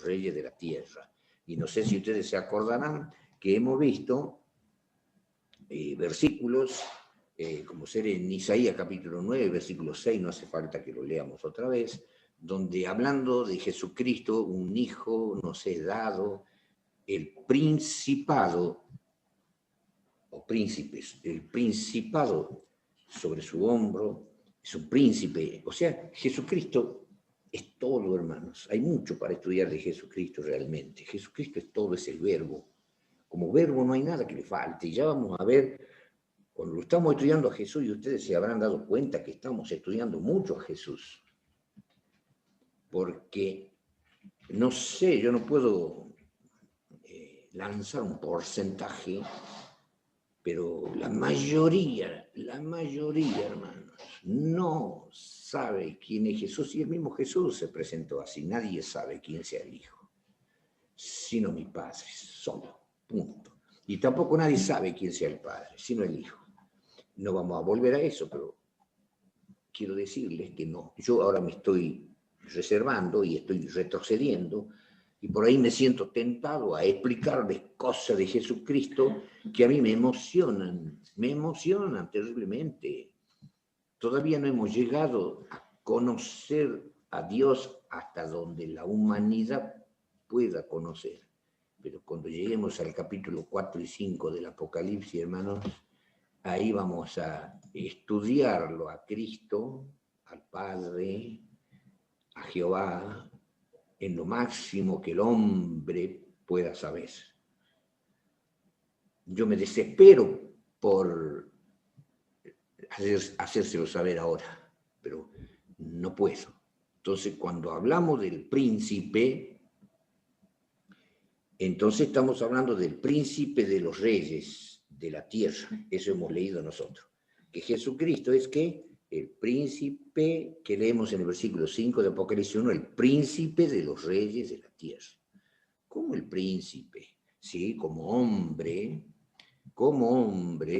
reyes de la tierra. Y no sé si ustedes se acordarán que hemos visto versículos, como ser en Isaías capítulo 9, versículo 6, no hace falta que lo leamos otra vez, donde hablando de Jesucristo, un hijo nos es dado, el principado, o príncipes, el principado sobre su hombro, es un príncipe, o sea, Jesucristo es todo, hermanos. Hay mucho para estudiar de Jesucristo realmente. Jesucristo es todo, es el verbo. Como verbo no hay nada que le falte. Y ya vamos a ver, cuando lo estamos estudiando a Jesús, y ustedes se habrán dado cuenta que estamos estudiando mucho a Jesús. Porque, no sé, yo no puedo lanzar un porcentaje, pero la mayoría, hermanos, no sabe quién es Jesús, y el mismo Jesús se presentó así. Nadie sabe quién sea el Hijo, sino mi Padre, solo, punto. Y tampoco nadie sabe quién sea el Padre, sino el Hijo. No vamos a volver a eso, pero quiero decirles que no. Yo ahora me estoy reservando y estoy retrocediendo, y por ahí me siento tentado a explicarles cosas de Jesucristo que a mí me emocionan terriblemente. Todavía no hemos llegado a conocer a Dios hasta donde la humanidad pueda conocer. Pero cuando lleguemos al capítulo 4 y 5 del Apocalipsis, hermanos, ahí vamos a estudiarlo a Cristo, al Padre, a Jehová, en lo máximo que el hombre pueda saber. Yo me desespero por hacérselo saber ahora, pero no puedo. Entonces, cuando hablamos del príncipe, entonces estamos hablando del príncipe de los reyes de la tierra. Eso hemos leído nosotros. Que Jesucristo es que el príncipe que leemos en el versículo 5 de Apocalipsis 1, el príncipe de los reyes de la tierra. ¿Cómo el príncipe? Sí, como hombre,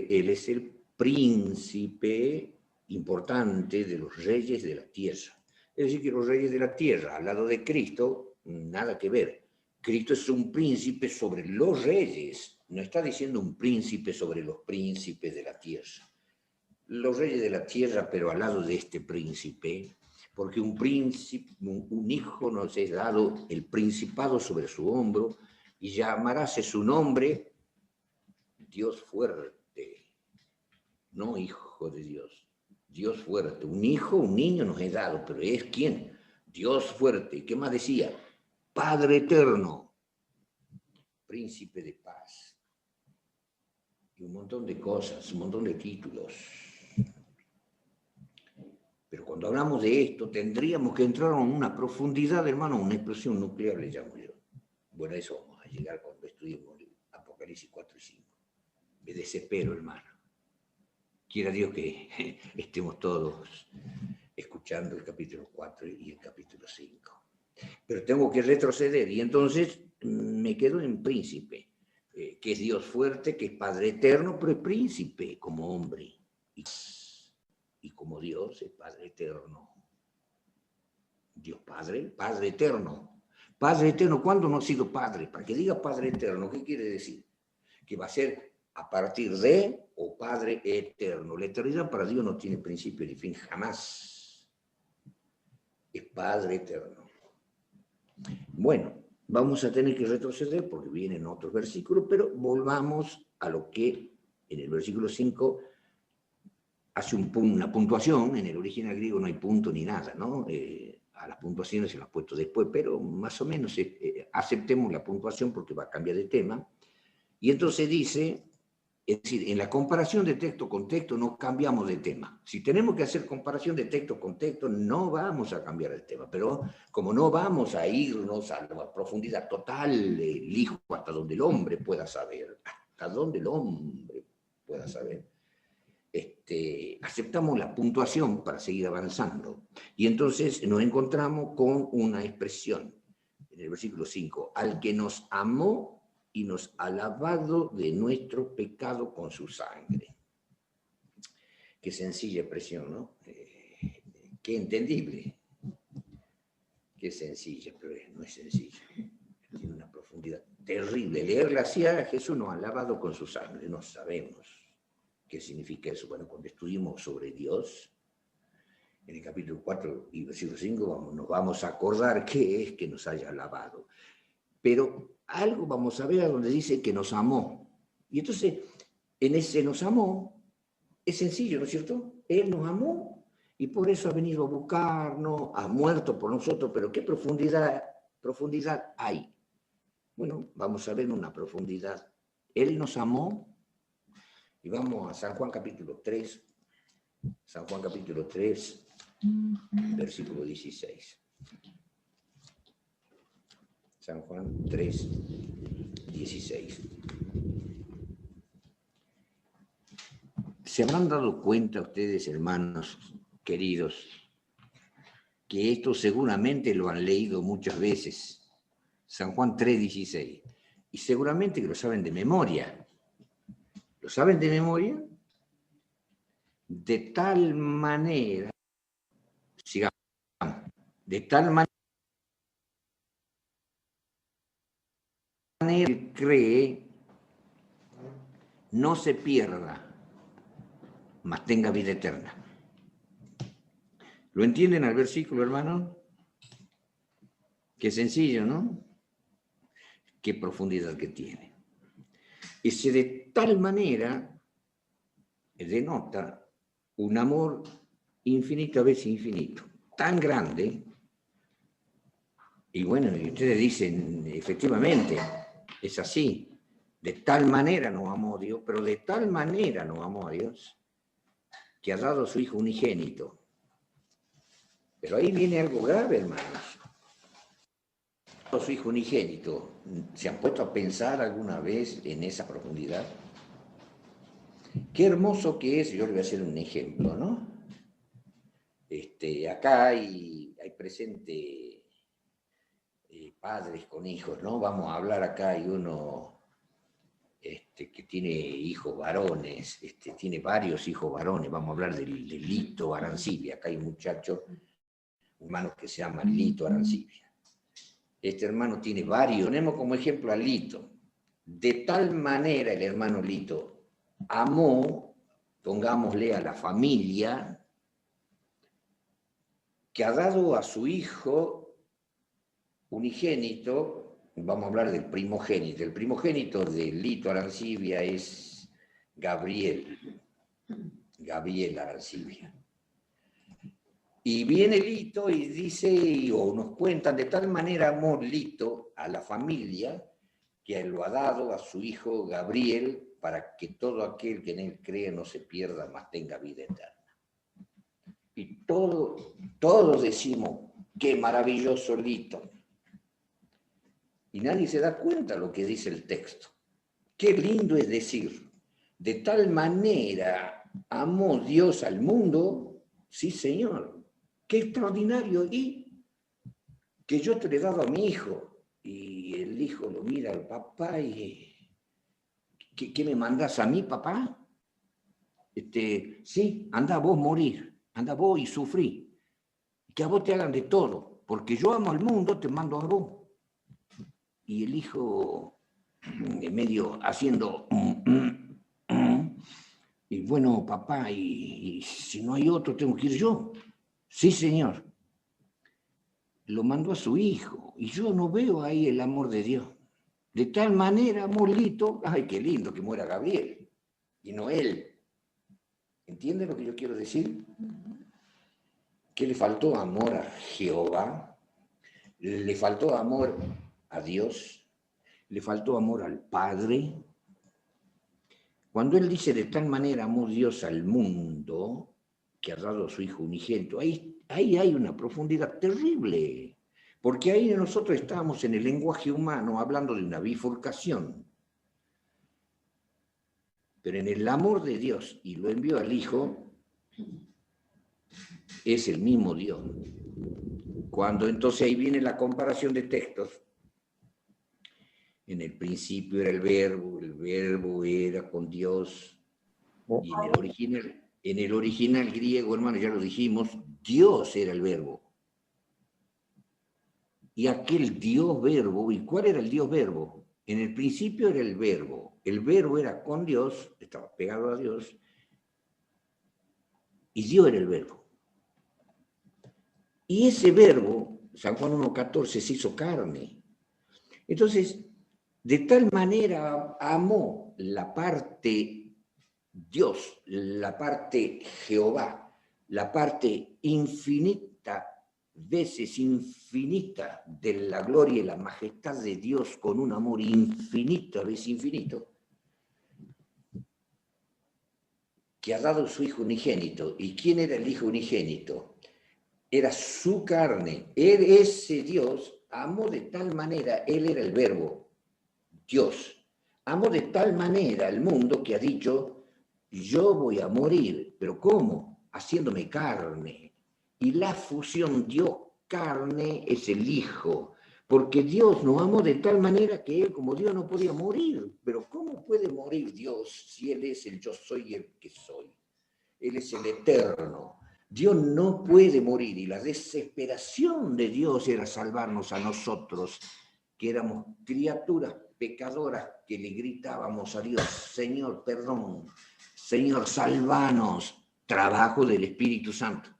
él es el príncipe importante de los reyes de la tierra. Es decir, que los reyes de la tierra, al lado de Cristo, nada que ver. Cristo es un príncipe sobre los reyes, no está diciendo un príncipe sobre los príncipes de la tierra. Los reyes de la tierra, pero al lado de este príncipe, porque un príncipe, un hijo nos es dado el principado sobre su hombro, y llamarase su nombre Dios fuerte, no hijo de Dios, Dios fuerte. Un hijo, un niño nos es dado, pero ¿es quién? Dios fuerte. ¿Qué más decía? Padre eterno, príncipe de paz, y un montón de cosas, un montón de títulos. Pero cuando hablamos de esto, tendríamos que entrar en una profundidad, hermano, una explosión nuclear, le llamo yo. Bueno, a eso vamos a llegar cuando estudiemos el Apocalipsis 4 y 5. Me desespero, hermano. Quiera Dios que estemos todos escuchando el capítulo 4 y el capítulo 5. Pero tengo que retroceder, y entonces me quedo en príncipe, que es Dios fuerte, que es Padre eterno, pero es príncipe como hombre. Y como Dios es Padre eterno. Dios Padre, Padre eterno. Padre eterno, ¿cuándo no ha sido Padre? Para que diga Padre eterno, ¿qué quiere decir? Que va a ser a partir de o Padre eterno. La eternidad para Dios no tiene principio ni fin, jamás. Es Padre eterno. Bueno, vamos a tener que retroceder porque vienen otros versículos, pero volvamos a lo que en el versículo 5 hace una puntuación. En el original griego no hay punto ni nada, ¿no? A las puntuaciones se las he puesto después, pero más o menos aceptemos la puntuación porque va a cambiar de tema. Y entonces dice, es decir, en la comparación de texto con texto no cambiamos de tema. Si tenemos que hacer comparación de texto con texto, no vamos a cambiar el tema. Pero como no vamos a irnos a la profundidad total del Hijo hasta donde el hombre pueda saber, hasta donde el hombre pueda saber, aceptamos la puntuación para seguir avanzando. Y entonces nos encontramos con una expresión en el versículo 5, al que nos amó y nos ha lavado de nuestro pecado con su sangre. Qué sencilla expresión, ¿no? Qué entendible. Qué sencilla, pero no es sencilla. terrible. Leerla así, a Jesús nos ha lavado con su sangre. No sabemos qué significa eso. Bueno, cuando estudiemos sobre Dios, en el capítulo 4 y versículo 5, nos vamos a acordar qué es que nos haya lavado. Pero algo vamos a ver a donde dice que nos amó. Y entonces, en ese nos amó, es sencillo, ¿no es cierto? Él nos amó y por eso ha venido a buscarnos, ha muerto por nosotros, pero ¿qué profundidad hay? Bueno, vamos a ver una profundidad. Él nos amó y vamos a San Juan capítulo 3, San Juan capítulo 3, versículo 16. San Juan 3, 16. ¿Se habrán dado cuenta ustedes, hermanos queridos, que esto seguramente lo han leído muchas veces? San Juan 3, 16. Y seguramente que lo saben de memoria. ¿Lo saben de memoria? De tal manera, sigamos, de tal manera él cree, no se pierda, mas tenga vida eterna. ¿Lo entienden al versículo, hermano? Qué sencillo, ¿no? Qué profundidad que tiene. Ese de tal manera denota un amor infinito a veces infinito, tan grande. Y bueno, y ustedes dicen, efectivamente, es así. De tal manera nos amó Dios, pero de tal manera nos amó a Dios, que ha dado a su Hijo unigénito. Pero ahí viene algo grave, hermanos. A su Hijo unigénito, ¿se han puesto a pensar alguna vez en esa profundidad? Qué hermoso que es, yo les voy a hacer un ejemplo, ¿no? Acá hay presente padres con hijos, ¿no? Vamos a hablar acá, hay uno que tiene hijos varones, tiene varios hijos varones, vamos a hablar de Lito Arancibia, acá hay un muchacho, un hermano que se llama Lito Arancibia. Este hermano tiene varios, ponemos como ejemplo a Lito. De tal manera el hermano Lito amó, pongámosle a la familia, que ha dado a su hijo unigénito, vamos a hablar del primogénito. El primogénito de Lito Arancibia es Gabriel Arancibia. Y viene Lito y dice, o nos cuentan, de tal manera amó Lito a la familia, que lo ha dado a su hijo Gabriel, para que todo aquel que en él cree no se pierda, mas tenga vida eterna. Y todos decimos, qué maravilloso Lito. Y nadie se da cuenta de lo que dice el texto. Qué lindo es decir, de tal manera amó Dios al mundo, sí Señor, qué extraordinario, y que yo te lo he dado a mi hijo. Y el hijo lo mira al papá y, ¿qué me mandas a mí, papá? Sí, anda vos morir, anda vos y sufrí, que a vos te hagan de todo, porque yo amo al mundo, te mando a vos. Y el hijo, medio haciendo, y bueno, papá, y si no hay otro, tengo que ir yo. Sí, señor. Lo mandó a su hijo, y yo no veo ahí el amor de Dios. De tal manera, amor Lito, ay, qué lindo que muera Gabriel, y no él. ¿Entienden lo que yo quiero decir? Que le faltó amor a Jehová, le faltó amor a Dios, le faltó amor al Padre. Cuando él dice de tal manera amó Dios al mundo, que ha dado a su Hijo unigénito, ahí hay una profundidad terrible, porque ahí nosotros estamos en el lenguaje humano hablando de una bifurcación. Pero en el amor de Dios, y lo envió al Hijo, es el mismo Dios. Cuando entonces ahí viene la comparación de textos, en el principio era el verbo era con Dios, y en el original griego, hermano, ya lo dijimos, Dios era el verbo. Y aquel Dios verbo, ¿y cuál era el Dios verbo? En el principio era el verbo era con Dios, estaba pegado a Dios, y Dios era el verbo. Y ese verbo, San Juan 1.14, se hizo carne. Entonces, de tal manera amó la parte Dios, la parte Jehová, la parte infinita, veces infinita de la gloria y la majestad de Dios con un amor infinito, a veces infinito, que ha dado su Hijo unigénito. ¿Y quién era el Hijo unigénito? Era su carne. Él, ese Dios, amó de tal manera, Él era el verbo, Dios. Amó de tal manera al mundo que ha dicho, yo voy a morir. ¿Pero cómo? Haciéndome carne. Y la fusión Dios-carne es el Hijo. Porque Dios nos amó de tal manera que Él, como Dios, no podía morir. Pero ¿cómo puede morir Dios si Él es el yo soy el que soy? Él es el eterno. Dios no puede morir y la desesperación de Dios era salvarnos a nosotros, que éramos criaturas pecadoras que le gritábamos a Dios, Señor, perdón, Señor, salvanos, trabajo del Espíritu Santo,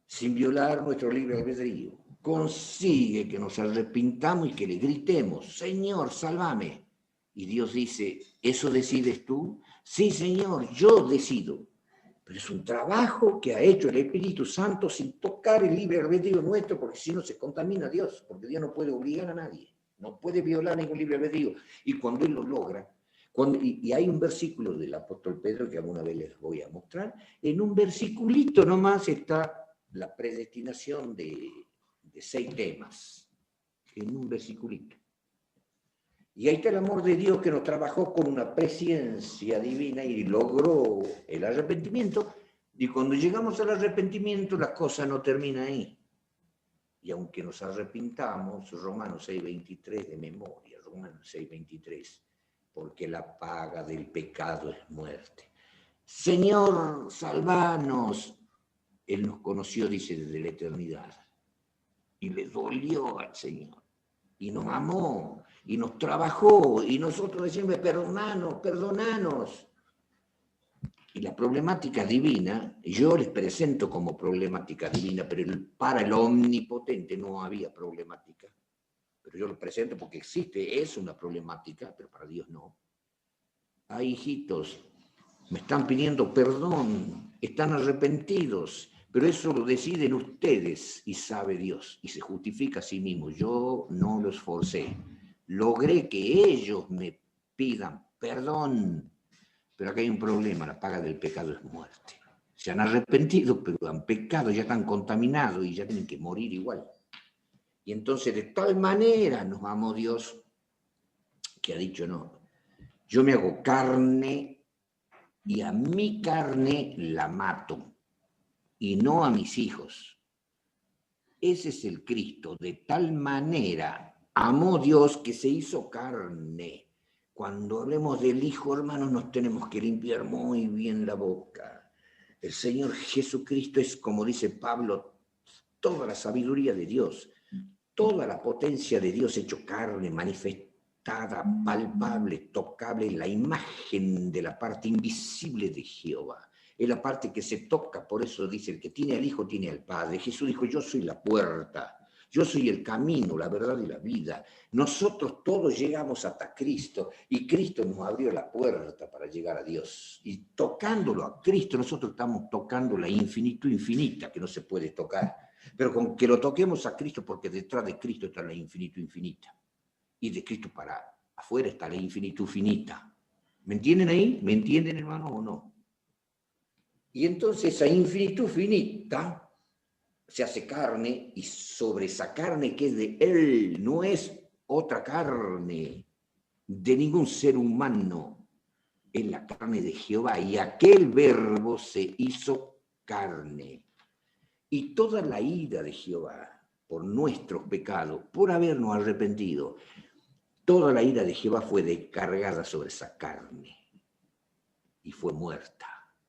sin violar nuestro libre albedrío. Consigue que nos arrepintamos y que le gritemos, Señor, sálvame. Y Dios dice, ¿eso decides tú? Sí, Señor, yo decido. Pero es un trabajo que ha hecho el Espíritu Santo sin tocar el libre albedrío nuestro, porque si no se contamina Dios, porque Dios no puede obligar a nadie, no puede violar ningún libre albedrío. Y cuando Él lo logra, y hay un versículo del apóstol Pedro que alguna vez les voy a mostrar, en un versiculito nomás está la predestinación de 6 temas, en un versiculito. Y ahí está el amor de Dios que nos trabajó con una presciencia divina y logró el arrepentimiento. Y cuando llegamos al arrepentimiento, la cosa no termina ahí. Y aunque nos arrepintamos, Romanos 6.23 de memoria, Romanos 6.23, porque la paga del pecado es muerte. Señor, salvanos. Él nos conoció, dice, desde la eternidad. Y le dolió al Señor. Y nos amó, y nos trabajó, y nosotros decimos, perdonanos, perdonanos. Y la problemática divina, yo les presento como problemática divina, pero para el omnipotente no había problemática. Pero yo lo presento porque existe, es una problemática, pero para Dios no. Ay, hijitos, me están pidiendo perdón, están arrepentidos, pero eso lo deciden ustedes y sabe Dios y se justifica a sí mismo. Yo no los forcé, logré que ellos me pidan perdón, pero acá hay un problema, la paga del pecado es muerte. Se han arrepentido, pero han pecado, ya están contaminados y ya tienen que morir igual. Y entonces de tal manera nos amó Dios que ha dicho, no, yo me hago carne y a mi carne la mato y no a mis hijos. Ese es el Cristo. De tal manera amó Dios que se hizo carne. Cuando hablemos del Hijo, hermanos, nos tenemos que limpiar muy bien la boca. El Señor Jesucristo es, como dice Pablo, toda la sabiduría de Dios, toda la potencia de Dios hecho carne, manifestada, palpable, tocable, la imagen de la parte invisible de Jehová. Es la parte que se toca, por eso dice, el que tiene al Hijo tiene al Padre. Jesús dijo, yo soy la puerta, yo soy el camino, la verdad y la vida. Nosotros todos llegamos hasta Cristo y Cristo nos abrió la puerta para llegar a Dios. Y tocándolo a Cristo, nosotros estamos tocando la infinito infinita que no se puede tocar. Pero con que lo toquemos a Cristo, porque detrás de Cristo está la infinito infinita. Y de Cristo para afuera está la infinito finita. ¿Me entienden ahí? ¿Me entienden, hermano, o no? Y entonces esa infinitud finita se hace carne y sobre esa carne que es de Él, no es otra carne de ningún ser humano, es la carne de Jehová. Y aquel verbo se hizo carne. Y toda la ira de Jehová por nuestros pecados, por habernos arrepentido, toda la ira de Jehová fue descargada sobre esa carne y fue muerta.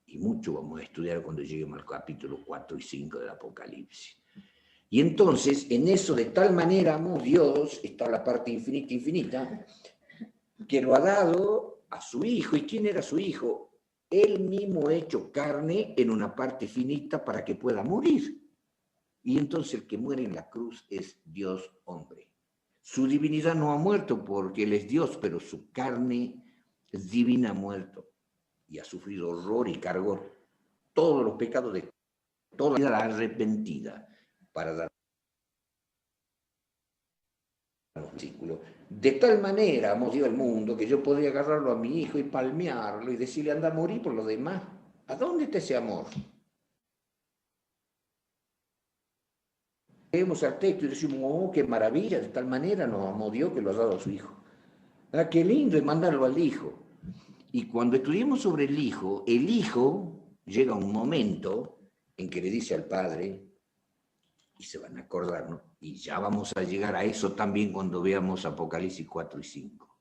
Y mucho vamos a estudiar cuando lleguemos al capítulo 4 y 5 del Apocalipsis. Y entonces, en eso de tal manera amó Dios, está la parte infinita, que lo ha dado a su Hijo. ¿Y quién era su Hijo? Él mismo hecho carne en una parte finita para que pueda morir. Y entonces el que muere en la cruz es Dios hombre. Su divinidad no ha muerto porque Él es Dios, pero su carne divina ha muerto y ha sufrido horror y cargó todos los pecados de toda la vida arrepentida para dar un versículo. De tal manera amó Dios al mundo que yo podría agarrarlo a mi hijo y palmearlo y decirle anda a morir por lo demás. ¿A dónde está ese amor? Leemos al texto y decimos, oh, qué maravilla, de tal manera nos amó Dios que lo ha dado a su hijo. Ah, qué lindo es mandarlo al hijo. Y cuando estudiamos sobre el hijo llega un momento en que le dice al padre, y se van a acordar, ¿no? Y ya vamos a llegar a eso también cuando veamos Apocalipsis 4 y 5.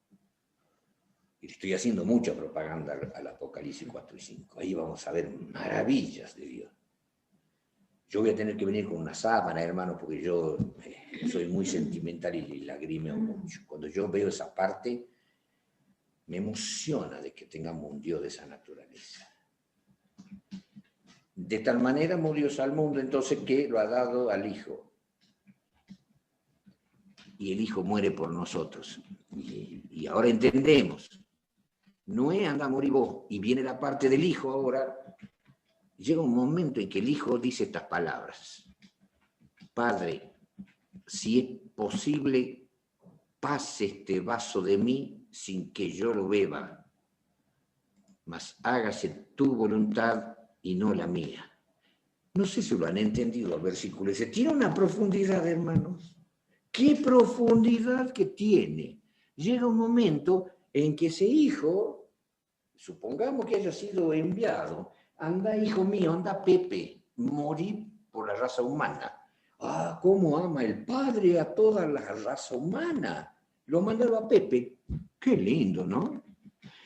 Y le estoy haciendo mucha propaganda al Apocalipsis 4 y 5. Ahí vamos a ver maravillas de Dios. Yo voy a tener que venir con una sábana, hermano, porque yo soy muy sentimental y lagrimeo mucho. Cuando yo veo esa parte, me emociona de que tengamos un Dios de esa naturaleza. De tal manera amó Dios al mundo, entonces, que lo ha dado al Hijo. Y el Hijo muere por nosotros. Y ahora entendemos. Noé anda a morir vos, y viene la parte del Hijo ahora. Llega un momento en que el Hijo dice estas palabras. Padre, si es posible, pase este vaso de mí sin que yo lo beba, mas hágase tu voluntad y no la mía. No sé si lo han entendido el versículo ese. Tiene una profundidad, hermanos. ¿Qué profundidad que tiene? Llega un momento en que ese hijo, supongamos que haya sido enviado, anda, hijo mío, anda, Pepe, morir por la raza humana. Ah, cómo ama el Padre a toda la raza humana. Lo mandaba a Pepe. Qué lindo, ¿no?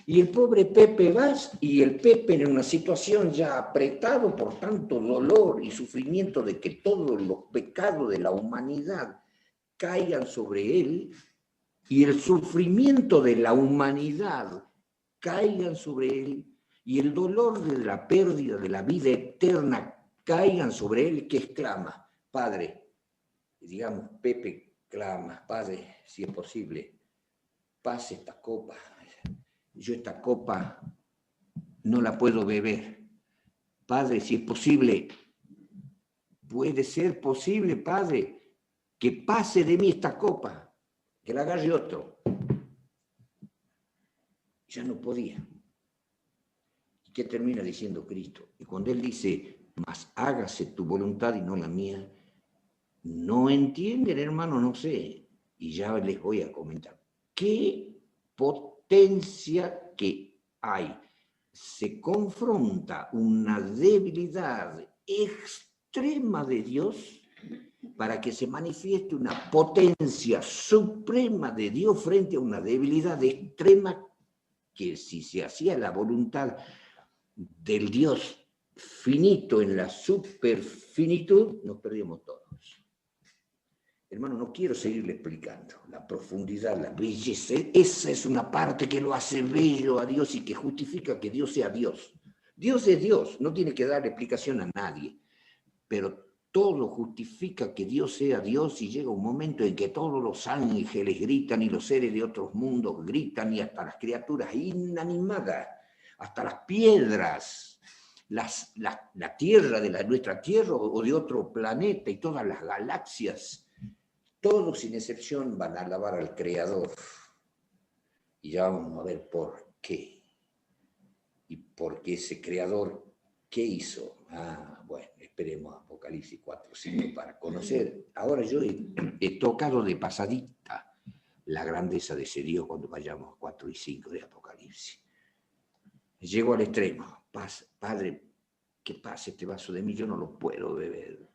Y el pobre Pepe vas, y el Pepe en una situación ya apretado por tanto dolor y sufrimiento de que todos los pecados de la humanidad caigan sobre él, y el sufrimiento de la humanidad caigan sobre él, y el dolor de la pérdida de la vida eterna caigan sobre él, que exclama, Padre, digamos, Pepe clama, Padre, si es posible, pase esta copa. Yo esta copa no la puedo beber. Padre, si es posible, puede ser posible, Padre, que pase de mí esta copa, que la agarre otro. Ya no podía. ¿Y qué termina diciendo Cristo? Y cuando Él dice, mas hágase tu voluntad y no la mía, no entienden, hermano, no sé. Y ya les voy a comentar. ¿Qué potencia que hay? Se confronta una debilidad extrema de Dios para que se manifieste una potencia suprema de Dios frente a una debilidad extrema que si se hacía la voluntad del Dios finito en la superfinitud, nos perdíamos todos. Hermano, no quiero seguirle explicando la profundidad, la belleza. Esa es una parte que lo hace bello a Dios y que justifica que Dios sea Dios. Dios es Dios, no tiene que darle explicación a nadie, pero todo justifica que Dios sea Dios y llega un momento en que todos los ángeles gritan y los seres de otros mundos gritan y hasta las criaturas inanimadas, hasta las piedras, la tierra de nuestra tierra o de otro planeta y todas las galaxias, todos sin excepción van a alabar al Creador. Y ya vamos a ver por qué. Y porque ese Creador, ¿qué hizo? Bueno, esperemos Apocalipsis 4, 5 para conocer. Ahora yo he tocado de pasadita la grandeza de ese Dios cuando vayamos a 4 y 5 de Apocalipsis. Llego al extremo. Padre, que pase este vaso de mí, yo no lo puedo beber.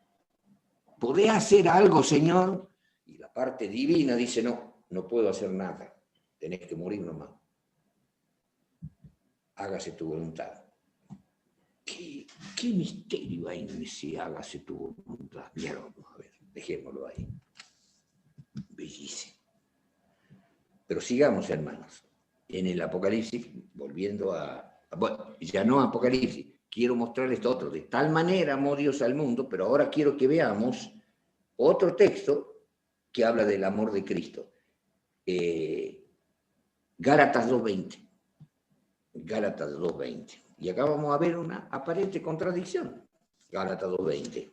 ¿Podés hacer algo, Señor? Y la parte divina dice, no, no puedo hacer nada. Tenés que morir nomás. Hágase tu voluntad. ¿Qué misterio hay en ese hágase tu voluntad? Ya lo vamos a ver. Dejémoslo ahí. Bellísimo. Pero sigamos, hermanos. En el Apocalipsis, volviendo bueno, ya no Apocalipsis, quiero mostrarles esto otro. De tal manera amó Dios al mundo, pero ahora quiero que veamos otro texto que habla del amor de Cristo. Gálatas 2:20. Gálatas 2:20. Y acá vamos a ver una aparente contradicción. Gálatas 2:20.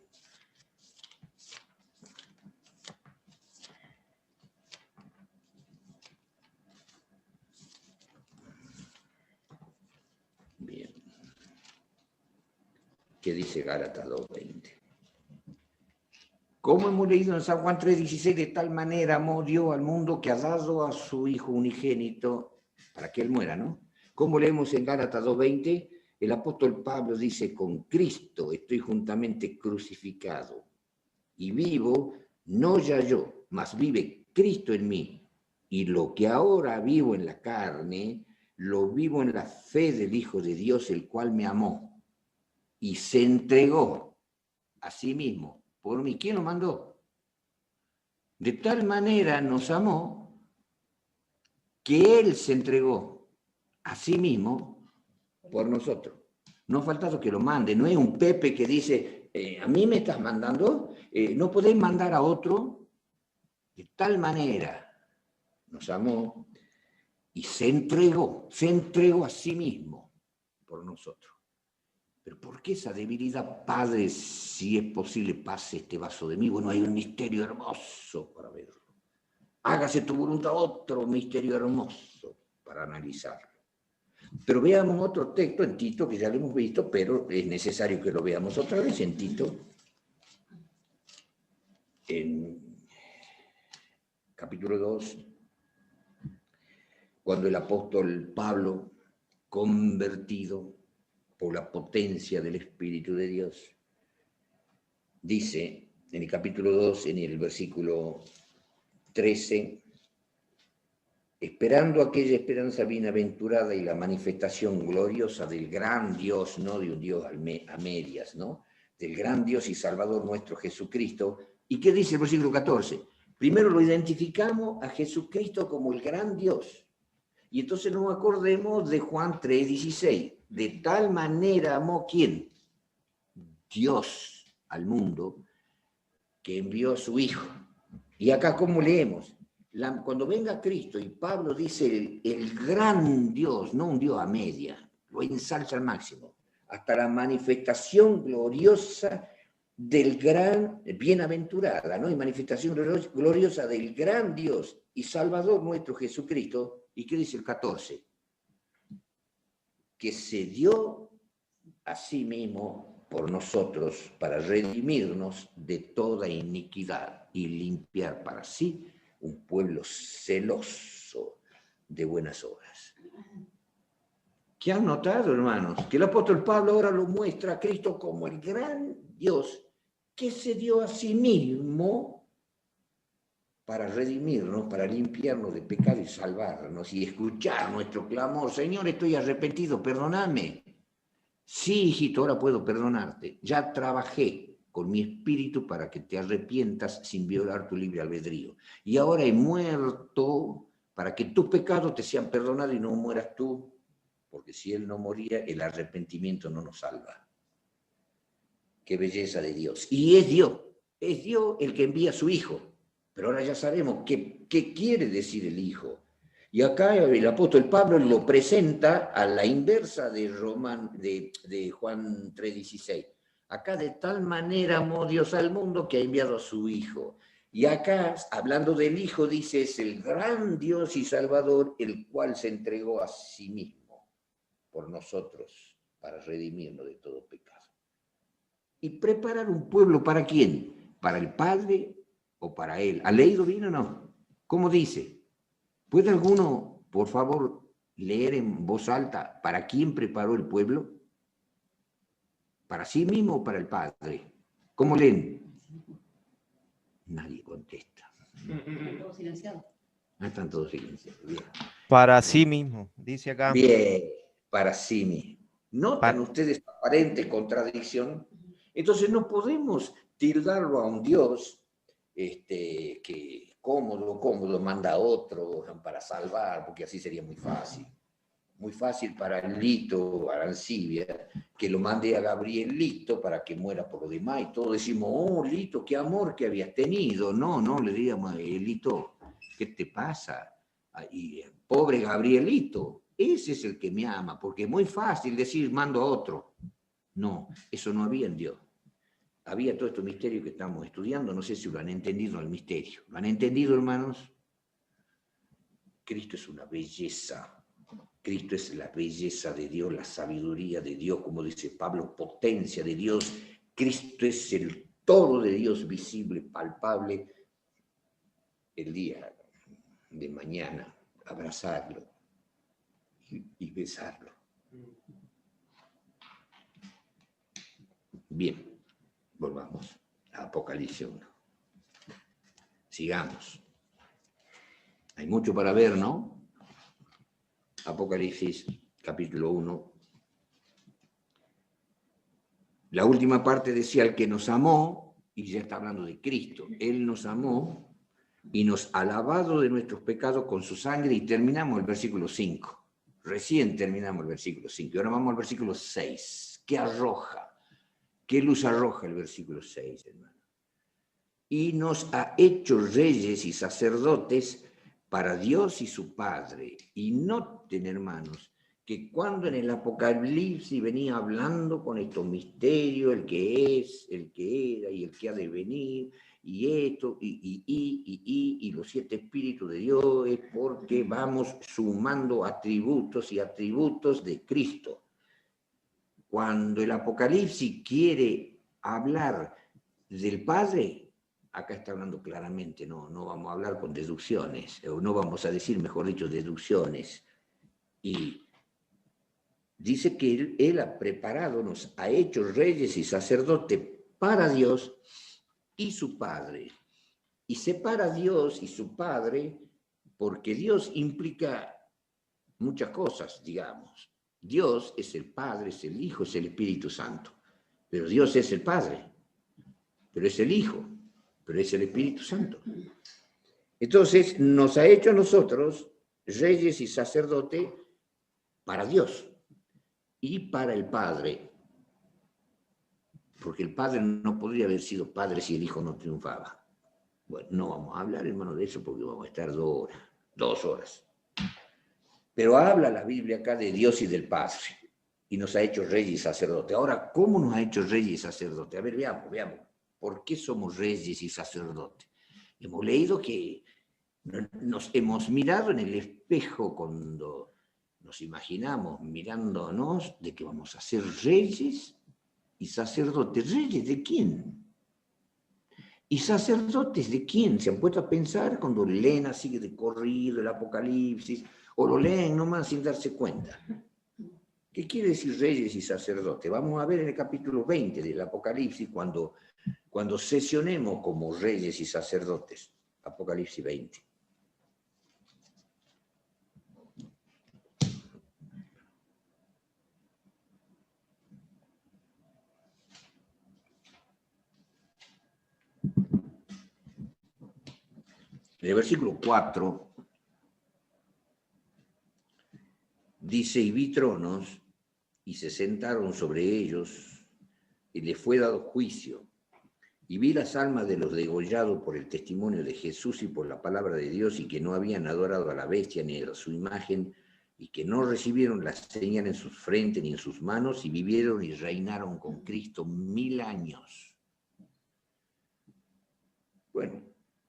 Bien. ¿Qué dice Gálatas 2:20? Como hemos leído en San Juan 3:16, de tal manera amó Dios al mundo que ha dado a su Hijo unigénito para que Él muera, ¿no? Como leemos en Gálatas 2:20, el apóstol Pablo dice, con Cristo estoy juntamente crucificado y vivo, no ya yo, mas vive Cristo en mí. Y lo que ahora vivo en la carne, lo vivo en la fe del Hijo de Dios, el cual me amó y se entregó a sí mismo por mí. ¿Quién lo mandó? De tal manera nos amó que Él se entregó a sí mismo por nosotros. No ha faltado que lo mande. No es un Pepe que dice, a mí me estás mandando, no podéis mandar a otro. De tal manera nos amó y se entregó a sí mismo por nosotros. Pero ¿por qué esa debilidad? Padre, si es posible, pase este vaso de mí. Bueno, hay un misterio hermoso para verlo. Hágase tu voluntad, otro misterio hermoso para analizarlo. Pero veamos otro texto en Tito, que ya lo hemos visto, pero es necesario que lo veamos otra vez en Tito, en capítulo 2, cuando el apóstol Pablo, convertido por la potencia del Espíritu de Dios, dice en el capítulo 2, en el versículo 13, esperando aquella esperanza bienaventurada y la manifestación gloriosa del gran Dios, no de un Dios a medias, ¿no? Del gran Dios y Salvador nuestro Jesucristo. ¿Y qué dice el versículo 14? Primero lo identificamos a Jesucristo como el gran Dios. Y entonces nos acordemos de Juan 3:16. De tal manera amó ¿quién? Dios al mundo, que envió a su Hijo. Y acá, ¿cómo leemos? Cuando venga Cristo y Pablo dice el gran Dios, no un Dios a media, lo ensalza al máximo, hasta la manifestación gloriosa del gran, bienaventurada, ¿no? Y manifestación gloriosa del gran Dios y Salvador nuestro Jesucristo. ¿Y qué dice el 14? Que se dio a sí mismo por nosotros para redimirnos de toda iniquidad y limpiar para sí un pueblo celoso de buenas obras. ¿Qué han notado, hermanos? Que el apóstol Pablo ahora lo muestra a Cristo como el gran Dios que se dio a sí mismo para redimirnos, para limpiarnos de pecado y salvarnos y escuchar nuestro clamor. Señor, estoy arrepentido, perdóname. Sí, hijito, ahora puedo perdonarte. Ya trabajé con mi espíritu para que te arrepientas sin violar tu libre albedrío. Y ahora he muerto para que tus pecados te sean perdonados y no mueras tú, porque si Él no moría, el arrepentimiento no nos salva. Qué belleza de Dios. Y es Dios el que envía a su Hijo. Pero ahora ya sabemos qué quiere decir el Hijo. Y acá el apóstol Pablo lo presenta a la inversa de Juan 3:16. Acá de tal manera amó Dios al mundo que ha enviado a su Hijo. Y acá, hablando del Hijo, dice, es el gran Dios y Salvador, el cual se entregó a sí mismo por nosotros para redimirnos de todo pecado. Y preparar un pueblo, ¿para quién? ¿Para el Padre o para Él? ¿Ha leído bien o no? ¿Cómo dice? ¿Puede alguno, por favor, leer en voz alta para quién preparó el pueblo? ¿Para sí mismo o para el Padre? ¿Cómo leen? Nadie contesta. Están todos silenciados. Están todos silenciados. Bien. Para sí mismo, dice acá. Bien, para sí mismo. ¿Notan ustedes aparente contradicción? Entonces no podemos tildarlo a un Dios que cómodo, manda a otro para salvar, porque así sería muy fácil. Muy fácil para Lito Arancibia, que lo mande a Gabriel Lito para que muera por lo demás, y todos decimos, oh, Lito, qué amor que habías tenido. No, le digamos, Lito, ¿qué te pasa? Y pobre Gabrielito, ese es el que me ama, porque es muy fácil decir, mando a otro. No, eso no había en Dios. Había todo este misterio que estamos estudiando, no sé si lo han entendido el misterio. ¿Lo han entendido, hermanos? Cristo es una belleza. Cristo es la belleza de Dios, la sabiduría de Dios, como dice Pablo, potencia de Dios. Cristo es el todo de Dios visible, palpable. El día de mañana, abrazarlo y besarlo. Bien, volvamos a Apocalipsis 1. Sigamos. Hay mucho para ver, ¿no? Apocalipsis, capítulo 1. La última parte decía, el que nos amó, y ya está hablando de Cristo, Él nos amó y nos ha lavado de nuestros pecados con su sangre, y terminamos el versículo 5. Recién terminamos el versículo 5. Y ahora vamos al versículo 6. ¿Qué arroja? ¿Qué luz arroja el versículo 6, hermano? Y nos ha hecho reyes y sacerdotes para Dios y su Padre. Y noten, hermanos, que cuando en el Apocalipsis venía hablando con estos misterios, el que es, el que era y el que ha de venir, y esto, y los 7 espíritus de Dios, es porque vamos sumando atributos y atributos de Cristo. Cuando el Apocalipsis quiere hablar del Padre, acá está hablando claramente, no vamos a hablar con deducciones, o no vamos a decir, mejor dicho, deducciones. Y dice que Él ha preparado, nos ha hecho reyes y sacerdotes para Dios y su Padre. Y separa a Dios y su Padre porque Dios implica muchas cosas, digamos. Dios es el Padre, es el Hijo, es el Espíritu Santo. Pero Dios es el Padre, pero es el Hijo, pero es el Espíritu Santo. Entonces nos ha hecho a nosotros reyes y sacerdotes para Dios y para el Padre, porque el Padre no podría haber sido Padre si el Hijo no triunfaba. Bueno, no vamos a hablar, hermano, de eso porque vamos a estar 2 horas. Pero habla la Biblia acá de Dios y del Padre, y nos ha hecho reyes y sacerdotes. Ahora, ¿cómo nos ha hecho reyes y sacerdotes? A ver, veamos. ¿Por qué somos reyes y sacerdotes? Hemos leído que nos hemos mirado en el espejo cuando nos imaginamos mirándonos de que vamos a ser reyes y sacerdotes. ¿Reyes de quién? ¿Y sacerdotes de quién? ¿Se han puesto a pensar cuando leen así de corrido el Apocalipsis? ¿O lo leen nomás sin darse cuenta? ¿Qué quiere decir reyes y sacerdotes? Vamos a ver en el capítulo 20 del Apocalipsis cuando sesionemos como reyes y sacerdotes. Apocalipsis 20. En el versículo 4 dice, y vi tronos, y se sentaron sobre ellos, y les fue dado juicio. Y vi las almas de los degollados por el testimonio de Jesús y por la palabra de Dios, y que no habían adorado a la bestia ni a su imagen, y que no recibieron la señal en sus frentes ni en sus manos, y vivieron y reinaron con Cristo 1000 años. Bueno,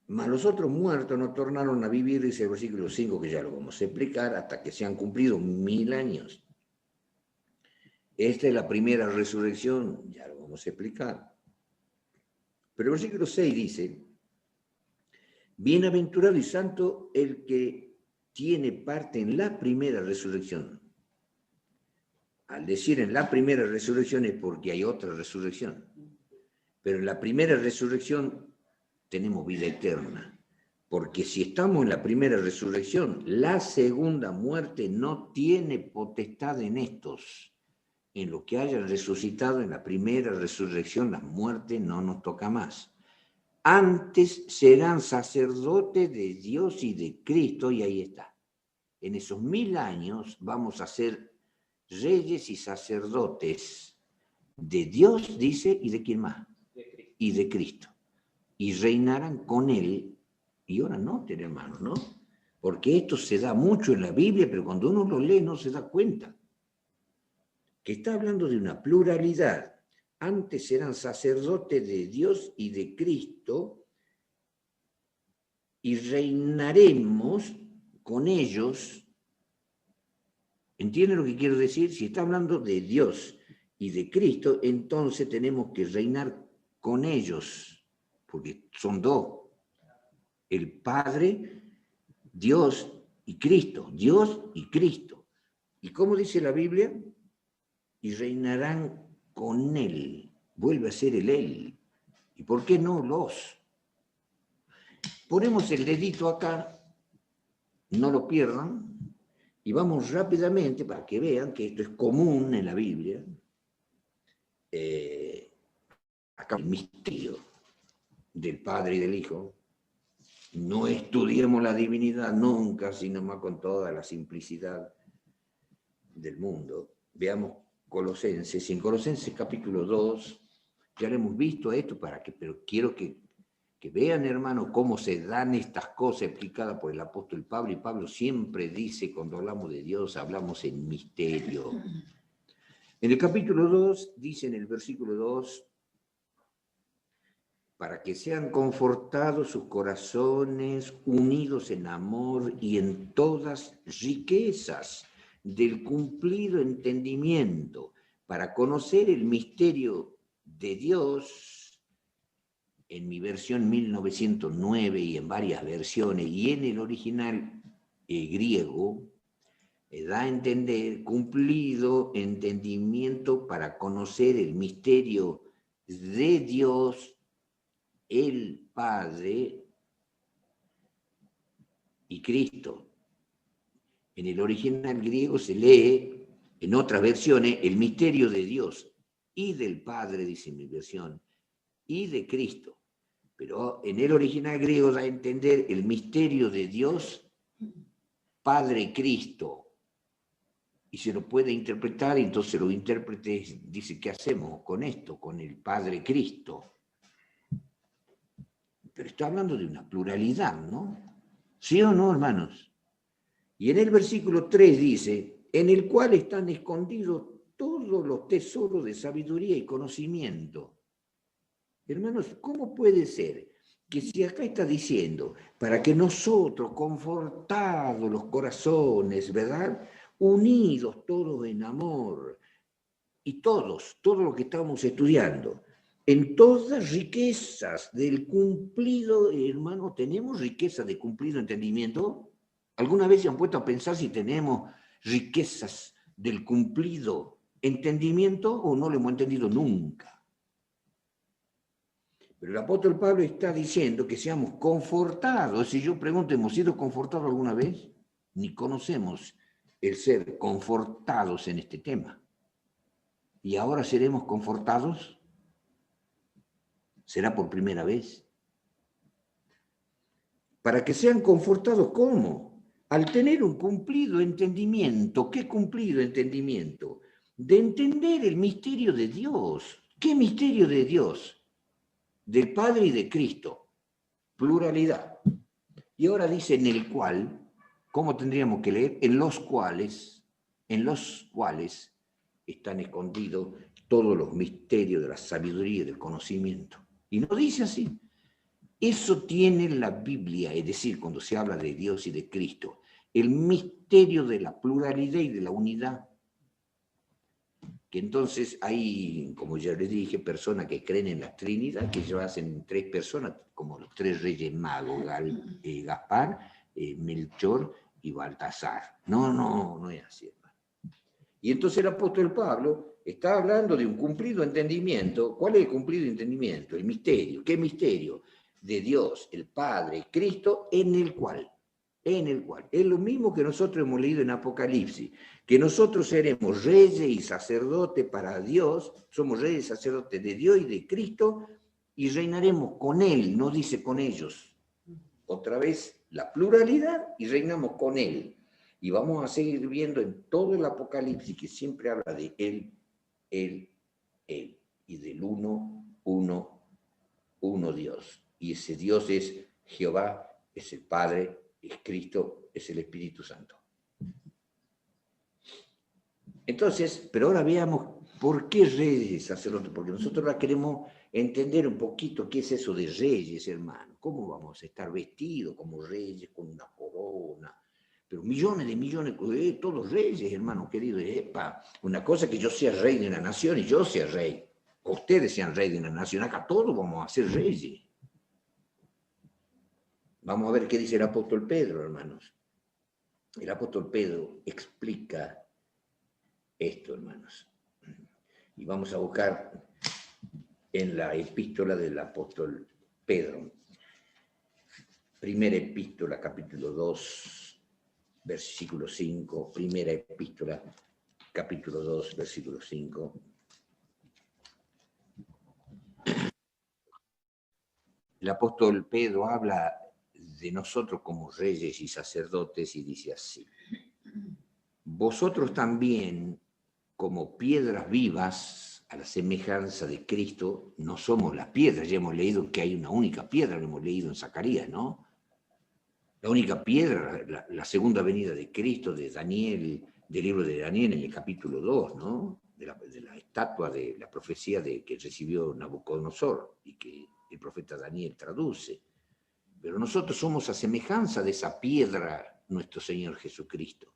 mas los otros muertos no tornaron a vivir, dice el versículo 5, que ya lo vamos a explicar, hasta que se han cumplido 1000 años. Esta es la primera resurrección, ya lo vamos a explicar. Pero el versículo 6 dice, bienaventurado y santo el que tiene parte en la primera resurrección. Al decir en la primera resurrección es porque hay otra resurrección. Pero en la primera resurrección tenemos vida eterna. Porque si estamos en la primera resurrección, la segunda muerte no tiene potestad en estos. En lo que hayan resucitado en la primera resurrección, la muerte no nos toca más. antes serán sacerdotes de Dios y de Cristo, y ahí está. En esos 1000 años vamos a ser reyes y sacerdotes de Dios, dice, y de quién más, y de Cristo. Y reinarán con él, y ahora noten, hermanos, ¿no? Porque esto se da mucho en la Biblia, pero cuando uno lo lee no se da cuenta. Que está hablando de una pluralidad. Antes eran sacerdotes de Dios y de Cristo, y reinaremos con ellos. ¿Entienden lo que quiero decir? Si está hablando de Dios y de Cristo, entonces tenemos que reinar con ellos, porque son dos. El Padre, Dios y Cristo. Dios y Cristo. ¿Y cómo dice la Biblia? Y reinarán con Él. Vuelve a ser el Él. ¿Y por qué no los? Ponemos el dedito acá, no lo pierdan, y vamos rápidamente para que vean que esto es común en la Biblia. Acá el misterio del Padre y del Hijo. No estudiemos la divinidad nunca, sino más con toda la simplicidad del mundo. Veamos Colosenses. En Colosenses capítulo 2, ya lo hemos visto esto, pero quiero que vean, hermanos, cómo se dan estas cosas explicadas por el apóstol Pablo. Y Pablo siempre dice, cuando hablamos de Dios, hablamos en misterio. En el capítulo 2, dice en el versículo 2, para que sean confortados sus corazones, unidos en amor y en todas riquezas del cumplido entendimiento, para conocer el misterio de Dios, en mi versión 1909 y en varias versiones, y en el original griego, da a entender cumplido entendimiento para conocer el misterio de Dios, el Padre y Cristo. En el original griego se lee, en otras versiones, el misterio de Dios y del Padre, dice mi versión, y de Cristo. Pero en el original griego da a entender el misterio de Dios, Padre y Cristo. Y se lo puede interpretar, y entonces los intérpretes dicen, ¿qué hacemos con esto, con el Padre Cristo? Pero está hablando de una pluralidad, ¿no? ¿Sí o no, hermanos? Y en el versículo 3 dice, en el cual están escondidos todos los tesoros de sabiduría y conocimiento. Hermanos, ¿cómo puede ser que si acá está diciendo, para que nosotros, confortados los corazones, ¿verdad?, unidos todos en amor, y todo lo que estamos estudiando, en todas riquezas del cumplido, hermano, ¿tenemos riquezas de cumplido entendimiento? ¿Alguna vez se han puesto a pensar si tenemos riquezas del cumplido entendimiento o no lo hemos entendido nunca? Pero el apóstol Pablo está diciendo que seamos confortados. Si yo pregunto, ¿hemos sido confortados alguna vez? Ni conocemos el ser confortados en este tema. ¿Y ahora seremos confortados? ¿Será por primera vez? Para que sean confortados, ¿cómo? Al tener un cumplido entendimiento. ¿Qué cumplido entendimiento? De entender el misterio de Dios. ¿Qué misterio de Dios? Del Padre y de Cristo. Pluralidad. Y ahora dice en el cual, ¿cómo tendríamos que leer? En los cuales están escondidos todos los misterios de la sabiduría y del conocimiento. Y no dice así. Eso tiene la Biblia, es decir, cuando se habla de Dios y de Cristo, el misterio de la pluralidad y de la unidad. Que entonces hay, como ya les dije, personas que creen en la Trinidad, que ya hacen 3 personas, como los 3 reyes magos, Gaspar, Melchor y Baltasar. No es así, hermano. Y entonces el apóstol Pablo está hablando de un cumplido entendimiento. ¿Cuál es el cumplido entendimiento? El misterio. ¿Qué misterio? De Dios, el Padre, Cristo, en el cual. Es lo mismo que nosotros hemos leído en Apocalipsis, que nosotros seremos reyes y sacerdotes para Dios, somos reyes y sacerdotes de Dios y de Cristo, y reinaremos con Él, no dice con ellos. Otra vez, la pluralidad y reinamos con Él. Y vamos a seguir viendo en todo el Apocalipsis que siempre habla de Él, Él, Él. Y del uno, uno Dios. Y ese Dios es Jehová, es el Padre, es Cristo, es el Espíritu Santo. Entonces, pero ahora veamos por qué reyes y sacerdotes, porque nosotros ahora queremos entender un poquito qué es eso de reyes, hermano. ¿Cómo vamos a estar vestidos como reyes con una corona? Pero millones de millones, todos reyes, hermano querido. Epa, una cosa es que yo sea rey de una nación y yo sea rey. Ustedes sean rey de una nación, acá todos vamos a ser reyes. Vamos a ver qué dice el apóstol Pedro, hermanos. El apóstol Pedro explica esto, hermanos. Y vamos a buscar en la epístola del apóstol Pedro. Primera epístola, capítulo 2, versículo 5. Primera epístola, capítulo 2, versículo 5. El apóstol Pedro habla de nosotros como reyes y sacerdotes y dice así: vosotros también, como piedras vivas, a la semejanza de Cristo, no somos las piedras. Ya hemos leído que hay una única piedra, lo hemos leído en Zacarías, ¿no? La única piedra, la segunda venida de Cristo, de Daniel, del libro de Daniel en el capítulo 2, ¿no? De la estatua de la profecía que recibió Nabucodonosor y que el profeta Daniel traduce. Pero nosotros somos a semejanza de esa piedra, nuestro Señor Jesucristo.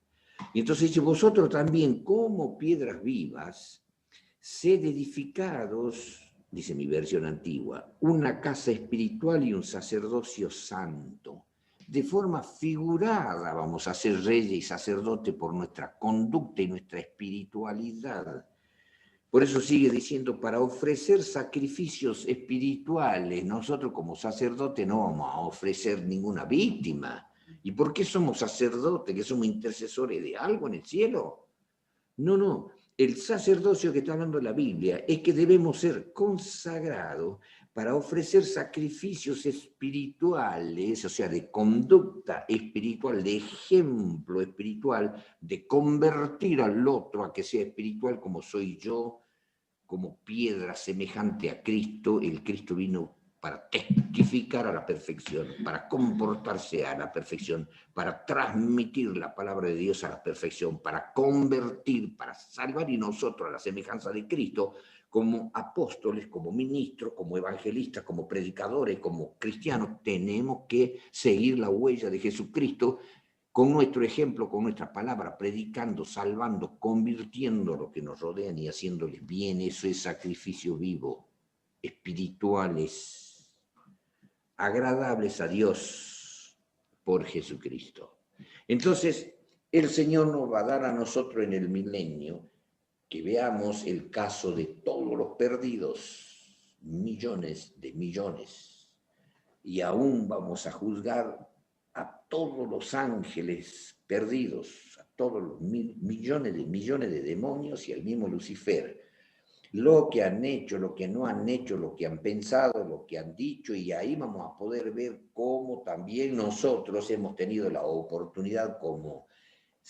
Y entonces dice, vosotros también, como piedras vivas, sed edificados, dice mi versión antigua, una casa espiritual y un sacerdocio santo. De forma figurada vamos a ser reyes y sacerdotes por nuestra conducta y nuestra espiritualidad. Por eso sigue diciendo, para ofrecer sacrificios espirituales, nosotros como sacerdotes no vamos a ofrecer ninguna víctima. ¿Y por qué somos sacerdotes? ¿Que somos intercesores de algo en el cielo? No, no. El sacerdocio que está hablando la Biblia es que debemos ser consagrados para ofrecer sacrificios espirituales, o sea, de conducta espiritual, de ejemplo espiritual, de convertir al otro a que sea espiritual como soy yo, como piedra semejante a Cristo. El Cristo vino para testificar a la perfección, para comportarse a la perfección, para transmitir la palabra de Dios a la perfección, para convertir, para salvar, y nosotros a la semejanza de Cristo, como apóstoles, como ministros, como evangelistas, como predicadores, como cristianos, tenemos que seguir la huella de Jesucristo con nuestro ejemplo, con nuestra palabra, predicando, salvando, convirtiendo lo que nos rodean y haciéndoles bien. Eso es sacrificio vivo, espirituales, agradables a Dios por Jesucristo. Entonces, el Señor nos va a dar a nosotros en el milenio que veamos el caso de todos los perdidos, millones de millones, y aún vamos a juzgar a todos los ángeles perdidos, a todos los millones de demonios y al mismo Lucifer, lo que han hecho, lo que no han hecho, lo que han pensado, lo que han dicho, y ahí vamos a poder ver cómo también nosotros hemos tenido la oportunidad como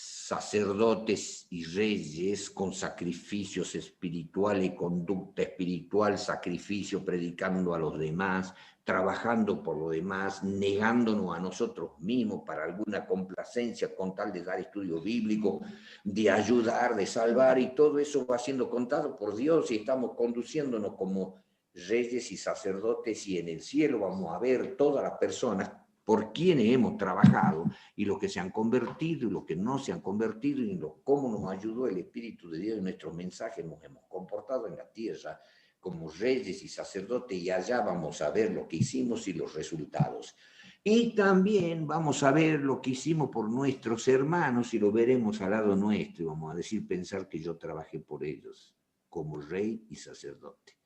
sacerdotes y reyes con sacrificios espirituales, conducta espiritual, sacrificio, predicando a los demás, trabajando por los demás, negándonos a nosotros mismos para alguna complacencia con tal de dar estudio bíblico, de ayudar, de salvar, y todo eso va siendo contado por Dios y estamos conduciéndonos como reyes y sacerdotes, y en el cielo vamos a ver todas las personas por quienes hemos trabajado y los que se han convertido y los que no se han convertido, y cómo nos ayudó el Espíritu de Dios en nuestros mensajes, nos hemos comportado en la tierra como reyes y sacerdotes, y allá vamos a ver lo que hicimos y los resultados. Y también vamos a ver lo que hicimos por nuestros hermanos y lo veremos al lado nuestro, y vamos a decir, pensar que yo trabajé por ellos como rey y sacerdote.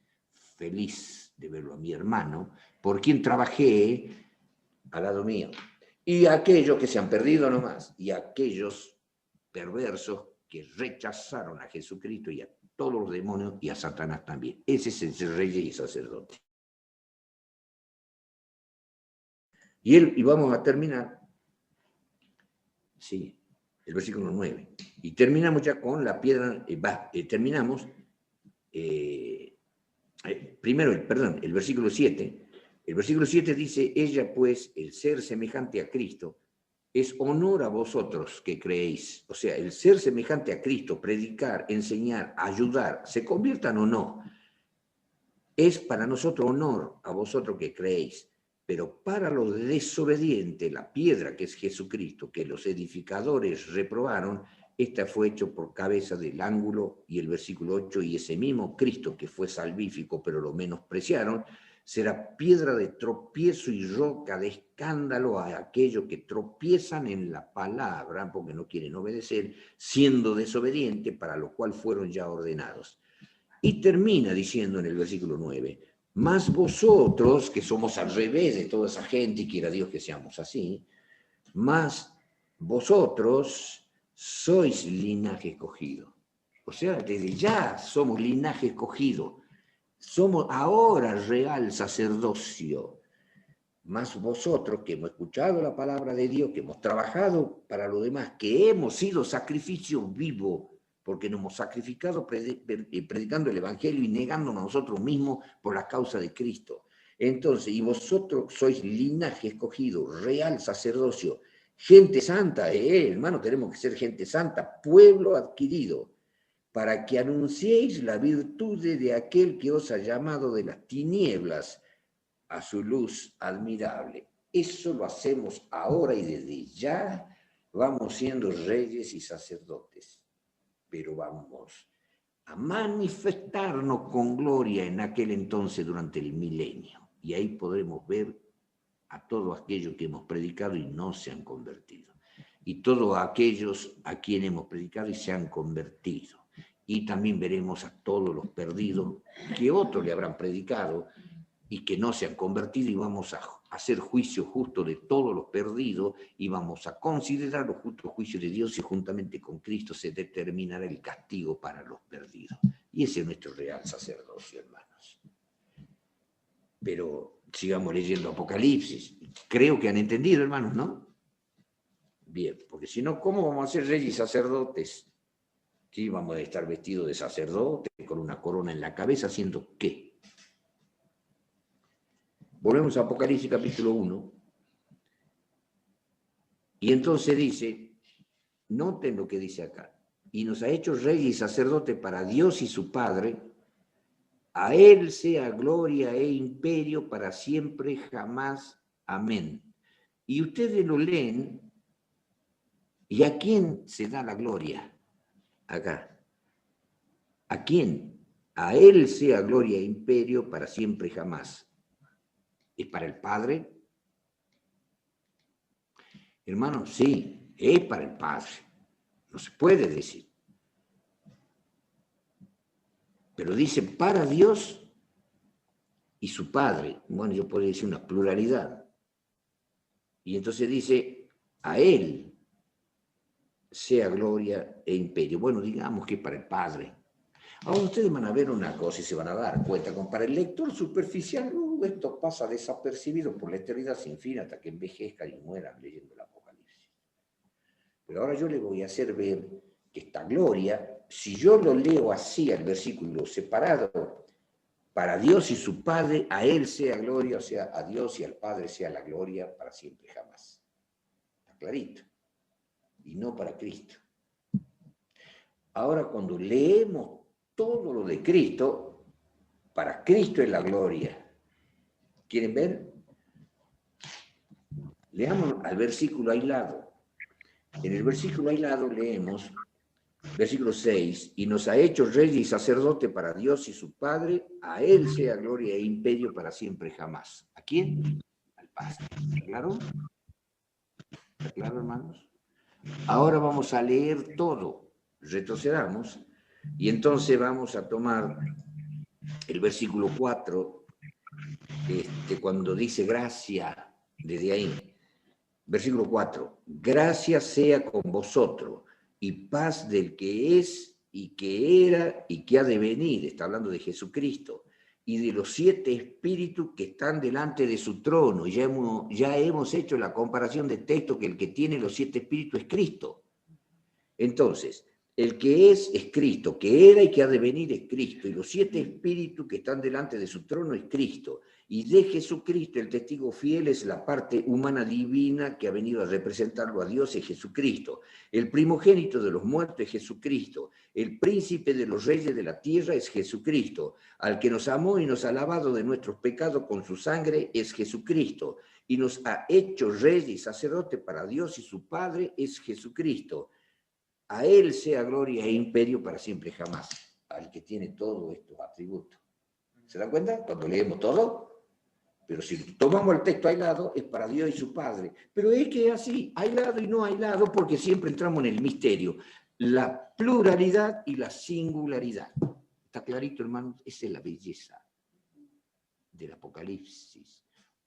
Feliz de verlo a mi hermano, por quien trabajé al lado mío. Y aquellos que se han perdido nomás, y aquellos perversos que rechazaron a Jesucristo y a todos los demonios y a Satanás también. Ese es el rey y sacerdote. Y vamos a terminar, sí, el versículo 9. Y terminamos ya con la piedra, terminamos, primero, el versículo 7. El versículo 7 dice, ella pues, el ser semejante a Cristo, es honor a vosotros que creéis. O sea, el ser semejante a Cristo, predicar, enseñar, ayudar, se conviertan o no, es para nosotros honor a vosotros que creéis. Pero para los desobedientes, la piedra que es Jesucristo, que los edificadores reprobaron, esta fue hecho por cabeza del ángulo, y el versículo 8, y ese mismo Cristo que fue salvífico, pero lo menospreciaron, será piedra de tropiezo y roca de escándalo a aquellos que tropiezan en la palabra, porque no quieren obedecer, siendo desobedientes, para lo cual fueron ya ordenados. Y termina diciendo en el versículo 9, más vosotros, que somos al revés de toda esa gente, y quiera Dios que seamos así, más vosotros sois linaje escogido. O sea, desde ya somos linaje escogido. Somos ahora real sacerdocio. Más vosotros que hemos escuchado la palabra de Dios, que hemos trabajado para lo demás, que hemos sido sacrificio vivo, porque nos hemos sacrificado predicando el Evangelio y negándonos a nosotros mismos por la causa de Cristo. Entonces, y vosotros sois linaje escogido, real sacerdocio, gente santa, hermano, tenemos que ser gente santa, pueblo adquirido, para que anunciéis la virtud de aquel que os ha llamado de las tinieblas a su luz admirable. Eso lo hacemos ahora y desde ya vamos siendo reyes y sacerdotes, pero vamos a manifestarnos con gloria en aquel entonces durante el milenio. Y ahí podremos ver a todos aquellos que hemos predicado y no se han convertido. Y todos aquellos a quienes hemos predicado y se han convertido. Y también veremos a todos los perdidos que otros le habrán predicado y que no se han convertido, y vamos a hacer juicio justo de todos los perdidos y vamos a considerar los justos juicios de Dios, y juntamente con Cristo se determinará el castigo para los perdidos. Y ese es nuestro real sacerdocio, hermanos. Pero sigamos leyendo Apocalipsis. Creo que han entendido, hermanos, ¿no? Bien, porque si no, ¿cómo vamos a ser reyes y sacerdotes? Sí, vamos a estar vestidos de sacerdote, con una corona en la cabeza, ¿haciendo qué? Volvemos a Apocalipsis capítulo 1. Y entonces dice, noten lo que dice acá, y nos ha hecho rey y sacerdote para Dios y su Padre, a Él sea gloria e imperio para siempre jamás. Amén. Y ustedes lo leen, ¿y a quién se da la gloria? Acá. ¿A quién? A Él sea gloria e imperio para siempre jamás. ¿Es para el Padre? Hermano, sí, es para el Padre. No se puede decir. Pero dice para Dios y su Padre. Bueno, yo podría decir una pluralidad. Y entonces dice, a Él sea gloria e imperio. Bueno, digamos que para el Padre. Ahora ustedes van a ver una cosa y se van a dar cuenta, como para el lector superficial, esto pasa desapercibido por la eternidad sin fin hasta que envejezcan y mueran leyendo el Apocalipsis. Pero ahora yo le voy a hacer ver que esta gloria, si yo lo leo así al versículo separado, para Dios y su Padre, a Él sea gloria, o sea, a Dios y al Padre sea la gloria para siempre y jamás. Está clarito. Y no para Cristo. Ahora, cuando leemos todo lo de Cristo, para Cristo es la gloria. ¿Quieren ver? Leamos al versículo aislado. En el versículo aislado leemos, versículo 6, y nos ha hecho rey y sacerdote para Dios y su Padre, a Él sea gloria e imperio para siempre jamás. ¿A quién? Al Padre. ¿Está claro? ¿Está claro, hermanos? Ahora vamos a leer todo. Retrocedamos y entonces vamos a tomar el versículo 4, cuando dice gracia, desde ahí. Versículo 4, gracia sea con vosotros y paz del que es y que era y que ha de venir, está hablando de Jesucristo, y de los 7 espíritus que están delante de su trono. Ya hemos hecho la comparación de texto que el que tiene los 7 espíritus es Cristo. Entonces, el que es Cristo, que era y que ha de venir es Cristo, y los 7 espíritus que están delante de su trono es Cristo. Y de Jesucristo, el testigo fiel es la parte humana divina que ha venido a representarlo a Dios, es Jesucristo. El primogénito de los muertos es Jesucristo. El príncipe de los reyes de la tierra es Jesucristo. Al que nos amó y nos ha lavado de nuestros pecados con su sangre es Jesucristo. Y nos ha hecho rey y sacerdote para Dios y su Padre es Jesucristo. A él sea gloria e imperio para siempre jamás, al que tiene todos estos atributos. ¿Se dan cuenta? Cuando leemos todo, pero si tomamos el texto aislado, es para Dios y su Padre. Pero es que es así, aislado y no aislado, porque siempre entramos en el misterio. La pluralidad y la singularidad. ¿Está clarito, hermanos? Esa es la belleza del Apocalipsis,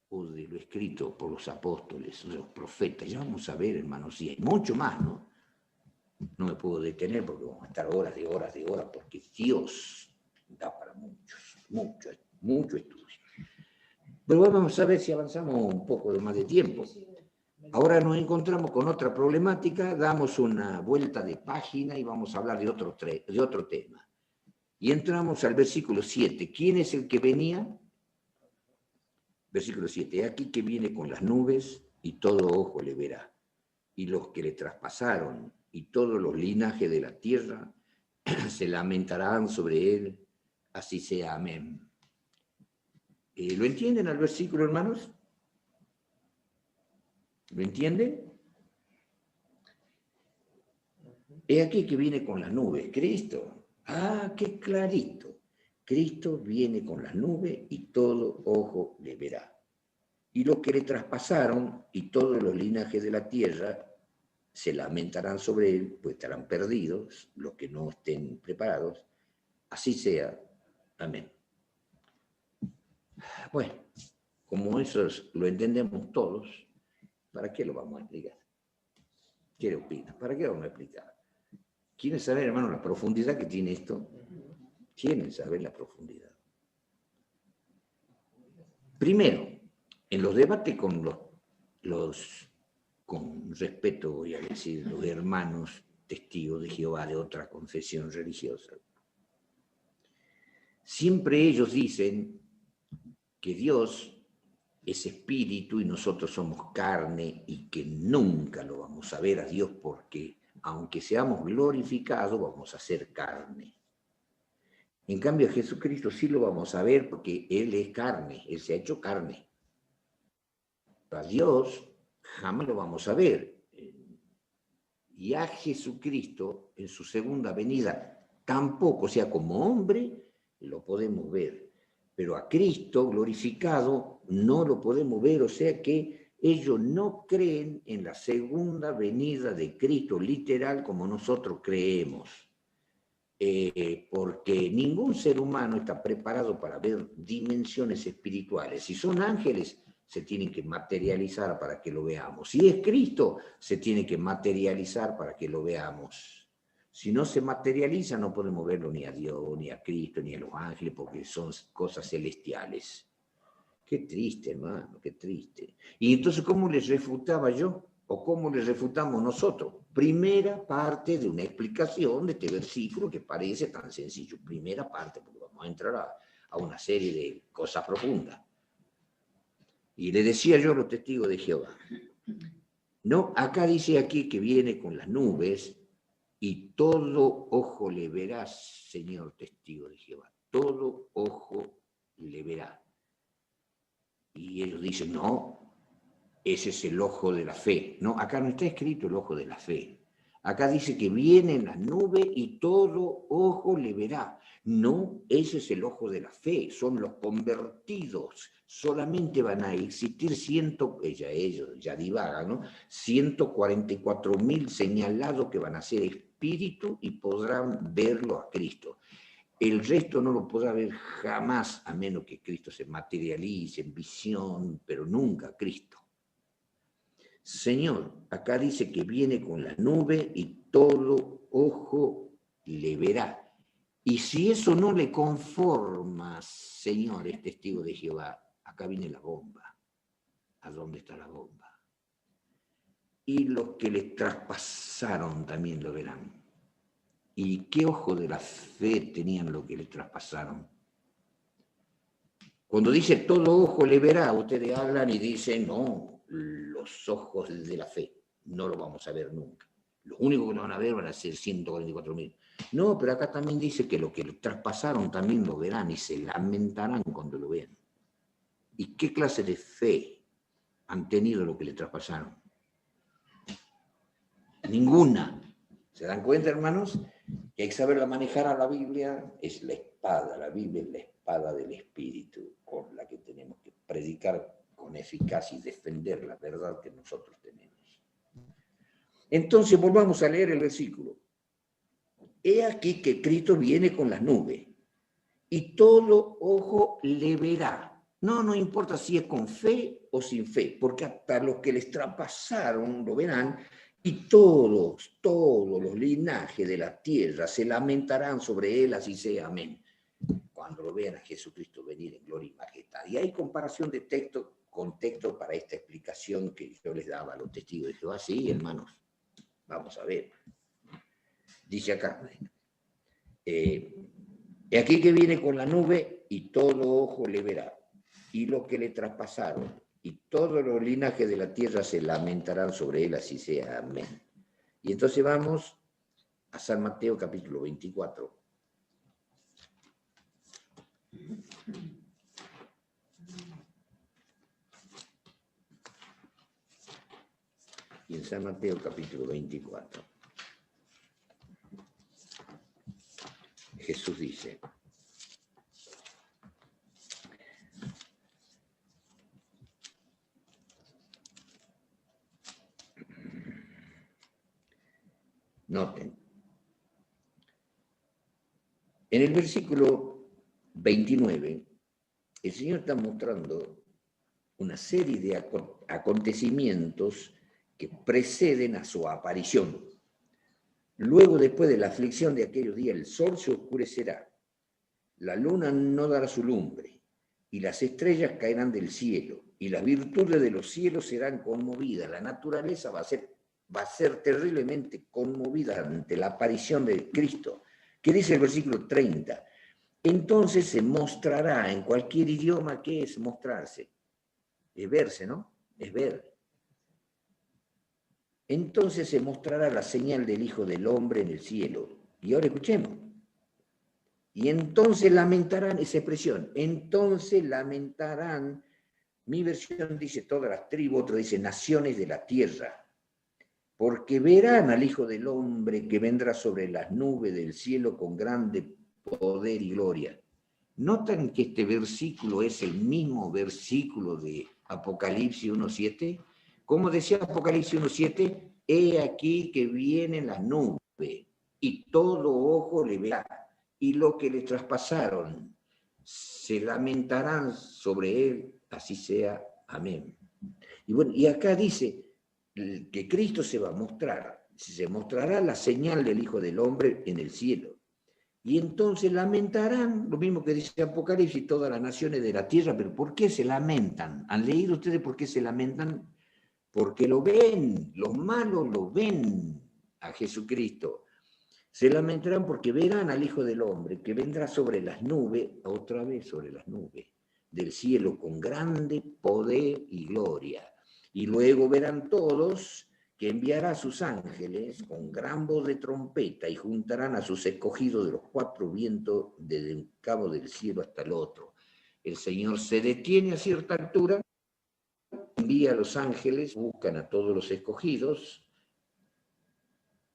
o de lo escrito por los apóstoles, o de los profetas. Ya vamos a ver, hermanos, y hay mucho más, ¿no? No me puedo detener porque vamos a estar horas de horas, porque Dios da para mucho estudio. Pero vamos a ver si avanzamos un poco de más de tiempo. Ahora nos encontramos con otra problemática, damos una vuelta de página y vamos a hablar de otro tema. Y entramos al versículo 7. ¿Quién es el que venía? Versículo 7. Aquí que viene con las nubes y todo ojo le verá. Y los que le traspasaron y todos los linajes de la tierra se lamentarán sobre él, así sea, amén. ¿Lo entienden al versículo, hermanos? ¿Lo entienden? He aquí que viene con las nubes, Cristo. Ah, qué clarito. Cristo viene con las nubes y todo ojo le verá. Y los que le traspasaron y todos los linajes de la tierra se lamentarán sobre él, pues estarán perdidos los que no estén preparados. Así sea. Amén. Bueno, como eso lo entendemos todos, ¿para qué lo vamos a explicar? ¿Qué opina? ¿Para qué lo vamos a explicar? ¿Quieren saber, hermano, la profundidad que tiene esto? ¿Quieren saber la profundidad? Primero, en los debates con con respeto, voy a decir, los hermanos testigos de Jehová de otra confesión religiosa, siempre ellos dicen que Dios es espíritu y nosotros somos carne y que nunca lo vamos a ver a Dios porque aunque seamos glorificados vamos a ser carne. En cambio a Jesucristo sí lo vamos a ver porque Él es carne, Él se ha hecho carne. A Dios jamás lo vamos a ver. Y a Jesucristo en su segunda venida tampoco, o sea, como hombre lo podemos ver. Pero a Cristo glorificado no lo podemos ver, o sea que ellos no creen en la segunda venida de Cristo literal como nosotros creemos, porque ningún ser humano está preparado para ver dimensiones espirituales. Si son ángeles, se tienen que materializar para que lo veamos. Si es Cristo, se tiene que materializar para que lo veamos. Si no se materializa, no podemos verlo ni a Dios, ni a Cristo, ni a los ángeles, porque son cosas celestiales. Qué triste, hermano, qué triste. Y entonces, ¿cómo les refutaba yo? ¿O cómo les refutamos nosotros? Primera parte de una explicación de este versículo que parece tan sencillo. Primera parte, porque vamos a entrar a una serie de cosas profundas. Y le decía yo a los testigos de Jehová, no, acá dice aquí que viene con las nubes y todo ojo le verá, Señor testigo de Jehová. Todo ojo le verá. Y ellos dicen, no, ese es el ojo de la fe. No, acá no está escrito el ojo de la fe. Acá dice que viene en las nubes y todo ojo le verá. No, ese es el ojo de la fe, son los convertidos. Solamente van a existir ellos ya divagan, ¿no? 144.000 señalados que van a ser espíritu y podrán verlo a Cristo. El resto no lo podrá ver jamás, a menos que Cristo se materialice en visión, pero nunca Cristo. Señor, acá dice que viene con la nube y todo ojo le verá. Y si eso no le conforma, señores testigos de Jehová, acá viene la bomba. ¿A dónde está la bomba? Y los que les traspasaron también lo verán. ¿Y qué ojo de la fe tenían los que les traspasaron? Cuando dice todo ojo le verá, ustedes hablan y dicen, no, los ojos de la fe, no lo vamos a ver nunca. Los únicos que lo van a ver van a ser 144.000. No, pero acá también dice que los que lo traspasaron también lo verán y se lamentarán cuando lo vean. ¿Y qué clase de fe han tenido los que le traspasaron? Ninguna. ¿Se dan cuenta, hermanos? Que hay que saberla manejar a la Biblia. Es la espada, la Biblia es la espada del Espíritu, con la que tenemos que predicar con eficacia y defender la verdad que nosotros tenemos. Entonces volvamos a leer el versículo. He aquí que Cristo viene con las nubes, y todo ojo le verá. No importa si es con fe o sin fe, porque hasta los que les traspasaron lo verán, y todos los linajes de la tierra se lamentarán sobre él, así sea, amén. Cuando lo vean a Jesucristo venir en gloria y majestad. Y hay comparación de texto con texto para esta explicación que yo les daba a los testigos de Jehová. Sí, hermanos, vamos a ver. Dice acá, y aquí que viene con la nube y todo ojo le verá, y los que le traspasaron, y todos los linajes de la tierra se lamentarán sobre él, así sea, amén. Y entonces vamos a San Mateo capítulo 24. Y en San Mateo capítulo 24, Jesús dice, noten, en el versículo 29, el Señor está mostrando una serie de acontecimientos que preceden a su aparición. Luego, después de la aflicción de aquellos días, el sol se oscurecerá, la luna no dará su lumbre, y las estrellas caerán del cielo, y las virtudes de los cielos serán conmovidas. La naturaleza va a ser terriblemente conmovida ante la aparición de Cristo. ¿Qué dice el versículo 30? Entonces se mostrará en cualquier idioma. ¿Qué es mostrarse? Es verse, ¿no? Es ver. Entonces se mostrará la señal del Hijo del Hombre en el cielo. Y ahora escuchemos. Y entonces lamentarán, esa expresión, entonces lamentarán, mi versión dice todas las tribus, otra dice naciones de la tierra, porque verán al Hijo del Hombre que vendrá sobre las nubes del cielo con grande poder y gloria. ¿Notan que este versículo es el mismo versículo de Apocalipsis 1.7? Como decía Apocalipsis 1.7, he aquí que vienen las nubes y todo ojo le verá, y lo que le traspasaron se lamentarán sobre él, así sea, amén. Y bueno, y acá dice que Cristo se va a mostrar, se mostrará la señal del Hijo del Hombre en el cielo. Y entonces lamentarán, lo mismo que dice Apocalipsis, todas las naciones de la tierra. ¿Pero por qué se lamentan? ¿Han leído ustedes por qué se lamentan? Porque lo ven, los malos lo ven a Jesucristo. Se lamentarán porque verán al Hijo del Hombre que vendrá sobre las nubes, otra vez sobre las nubes, del cielo con grande poder y gloria. Y luego verán todos que enviará a sus ángeles con gran voz de trompeta y juntarán a sus escogidos de los cuatro vientos desde un cabo del cielo hasta el otro. El Señor se detiene a cierta altura, envía a los ángeles, buscan a todos los escogidos,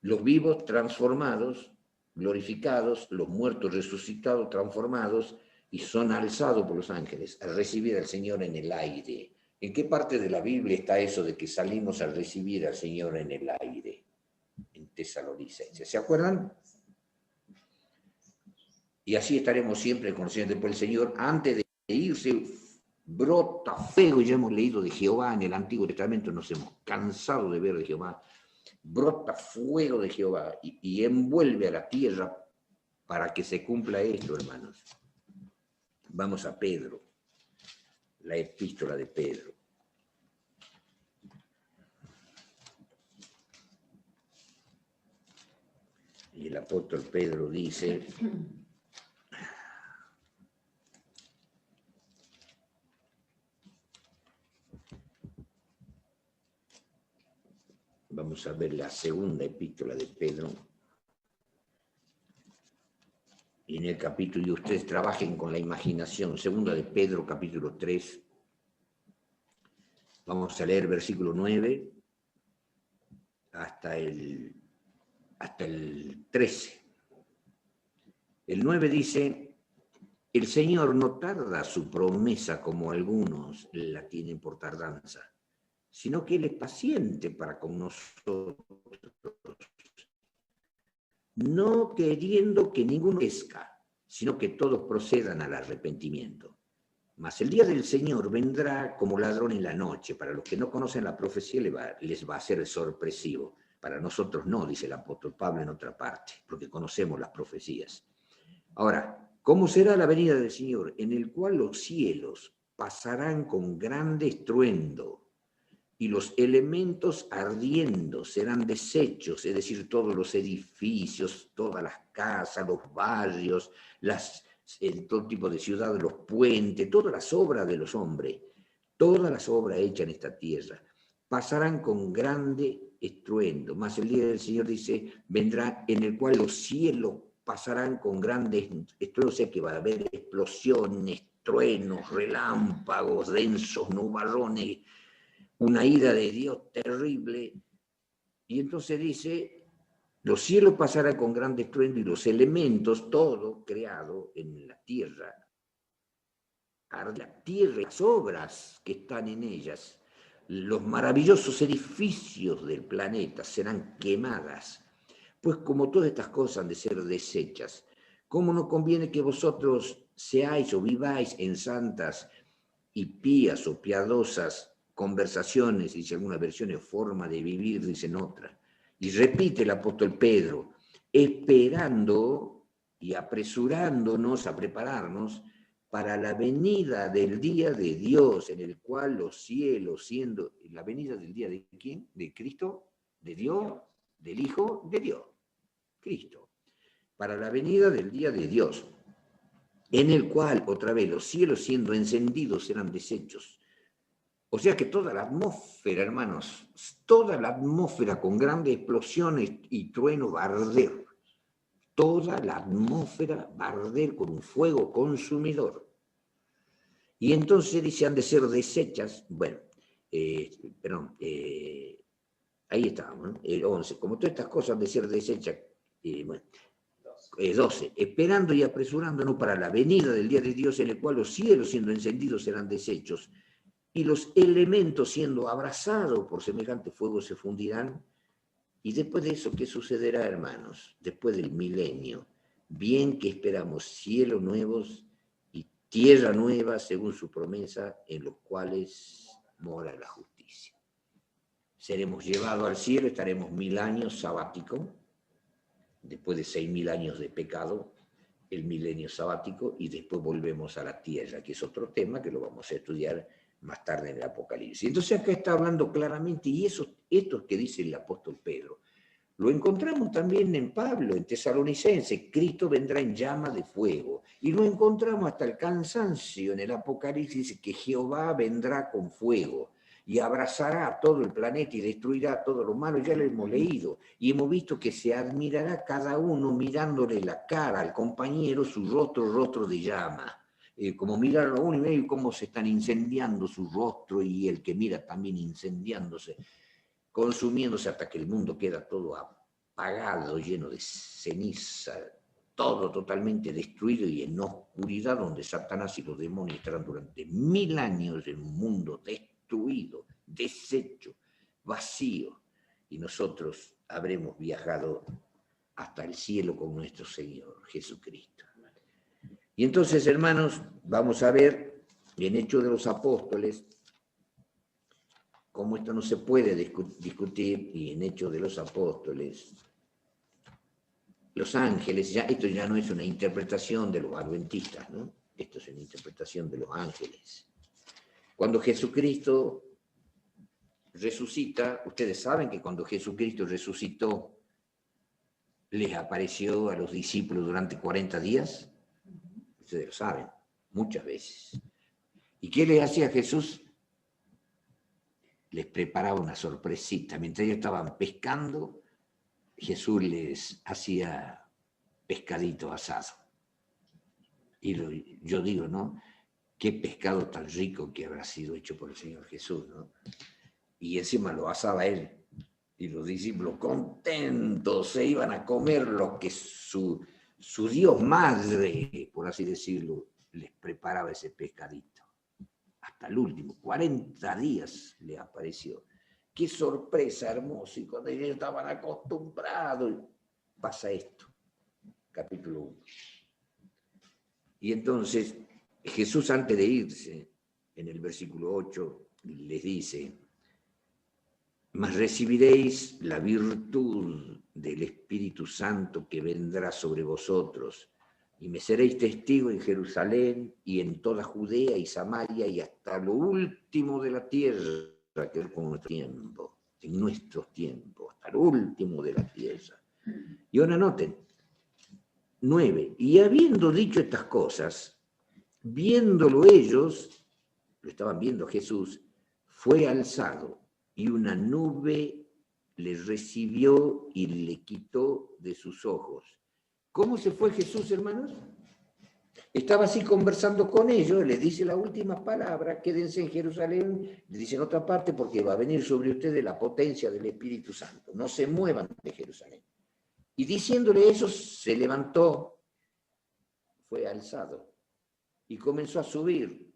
los vivos transformados, glorificados, los muertos resucitados, transformados, y son alzados por los ángeles a recibir al Señor en el aire. ¿En qué parte de la Biblia está eso de que salimos a recibir al Señor en el aire? En Tesalonicenses. ¿Se acuerdan? Y así estaremos siempre conscientes, por el Señor, antes de irse, brota fuego. Ya hemos leído de Jehová en el Antiguo Testamento, nos hemos cansado de ver de Jehová. Brota fuego de Jehová y envuelve a la tierra para que se cumpla esto, hermanos. Vamos a Pedro, la epístola de Pedro. Y el apóstol Pedro dice, vamos a ver la segunda epístola de Pedro. Y en el capítulo, y ustedes trabajen con la imaginación, segunda de Pedro, capítulo 3. Vamos a leer versículo 9 hasta el 13. El 9 dice, el Señor no tarda su promesa como algunos la tienen por tardanza, sino que Él es paciente para con nosotros, no queriendo que ninguno perezca, sino que todos procedan al arrepentimiento. Mas el día del Señor vendrá como ladrón en la noche. Para los que no conocen la profecía les va a ser sorpresivo. Para nosotros no, dice el apóstol Pablo en otra parte, porque conocemos las profecías. Ahora, ¿cómo será la venida del Señor? En el cual los cielos pasarán con grande estruendo y los elementos ardiendo serán deshechos, es decir, todos los edificios, todas las casas, los barrios, todo tipo de ciudades, los puentes, todas las obras de los hombres, todas las obras hechas en esta tierra, pasarán con grande estruendo. Mas el día del Señor dice, vendrá en el cual los cielos pasarán con grandes estruendos, o sea que va a haber explosiones, truenos, relámpagos, densos nubarrones, una ira de Dios terrible. Y entonces dice, los cielos pasarán con gran estruendo y los elementos, todo creado en la tierra, las obras que están en ellas, los maravillosos edificios del planeta serán quemadas. Pues como todas estas cosas han de ser deshechas, ¿cómo no conviene que vosotros seáis o viváis en santas y pías o piadosas conversaciones, dice algunas versiones, forma de vivir, dicen otras? Y repite el apóstol Pedro, esperando y apresurándonos a prepararnos para la venida del día de Dios, en el cual los cielos, siendo la venida del día de ¿quién? ¿De Cristo? ¿De Dios? ¿Del Hijo? De Dios. Cristo. Para la venida del día de Dios, en el cual, otra vez, los cielos siendo encendidos serán deshechos. O sea que toda la atmósfera, hermanos, toda la atmósfera con grandes explosiones y truenos va a arder. Toda la atmósfera va a arder con un fuego consumidor. Y entonces dice, han de ser deshechas, bueno, ahí estábamos, ¿no? El 11, como todas estas cosas han de ser deshechas, bueno, 12, esperando y apresurándonos para la venida del día de Dios, en el cual los cielos siendo encendidos serán deshechos, y los elementos siendo abrazados por semejante fuego se fundirán. Y después de eso, ¿qué sucederá, hermanos? Después del milenio, bien que esperamos cielos nuevos y tierra nueva, según su promesa, en los cuales mora la justicia. Seremos llevados al cielo, estaremos 1000 años sabático, después de 6000 años de pecado, el milenio sabático, y después volvemos a la tierra, que es otro tema que lo vamos a estudiar más tarde en el Apocalipsis. Entonces acá está hablando claramente, y esto que dice el apóstol Pedro, lo encontramos también en Pablo, en Tesalonicense, Cristo vendrá en llama de fuego, y lo encontramos hasta el cansancio en el Apocalipsis, que Jehová vendrá con fuego, y abrazará a todo el planeta y destruirá a todo lo malo. Ya lo hemos leído, y hemos visto que se admirará cada uno mirándole la cara al compañero, su rostro de llama. Como mirarlo a uno y ver cómo se están incendiando su rostro y el que mira también incendiándose, consumiéndose hasta que el mundo queda todo apagado, lleno de ceniza, todo totalmente destruido y en oscuridad, donde Satanás y los demonios estarán durante 1000 años en un mundo destruido, deshecho, vacío, y nosotros habremos viajado hasta el cielo con nuestro Señor Jesucristo. Y entonces, hermanos, vamos a ver en Hechos de los Apóstoles cómo esto no se puede discutir, y en Hechos de los Apóstoles, los ángeles, esto ya no es una interpretación de los adventistas, ¿no? Esto es una interpretación de los ángeles. Cuando Jesucristo resucita, ustedes saben que cuando Jesucristo resucitó, les apareció a los discípulos durante 40 días. Ustedes lo saben, muchas veces. ¿Y qué les hacía Jesús? Les preparaba una sorpresita. Mientras ellos estaban pescando, Jesús les hacía pescadito asado. Y yo digo, ¿no? Qué pescado tan rico que habrá sido hecho por el Señor Jesús, ¿no? Y encima lo asaba él. Y los discípulos contentos se iban a comer lo que su Dios madre, por así decirlo, les preparaba ese pescadito. Hasta el último, 40 días le apareció. Qué sorpresa hermosa. Y cuando ellos estaban acostumbrados, pasa esto. Capítulo 1. Y entonces Jesús, antes de irse, en el versículo 8, les dice: mas recibiréis la virtud del Espíritu Santo que vendrá sobre vosotros, y me seréis testigo en Jerusalén y en toda Judea y Samaria y hasta lo último de la tierra, que es con nuestro tiempo, en nuestros tiempos, hasta lo último de la tierra. Y ahora noten, 9, y habiendo dicho estas cosas, viéndolo ellos, lo estaban viendo Jesús, fue alzado, y una nube le recibió y le quitó de sus ojos. ¿Cómo se fue Jesús, hermanos? Estaba así conversando con ellos, les dice la última palabra: quédense en Jerusalén, les dice en otra parte, porque va a venir sobre ustedes la potencia del Espíritu Santo. No se muevan de Jerusalén. Y diciéndole eso, se levantó, fue alzado, y comenzó a subir,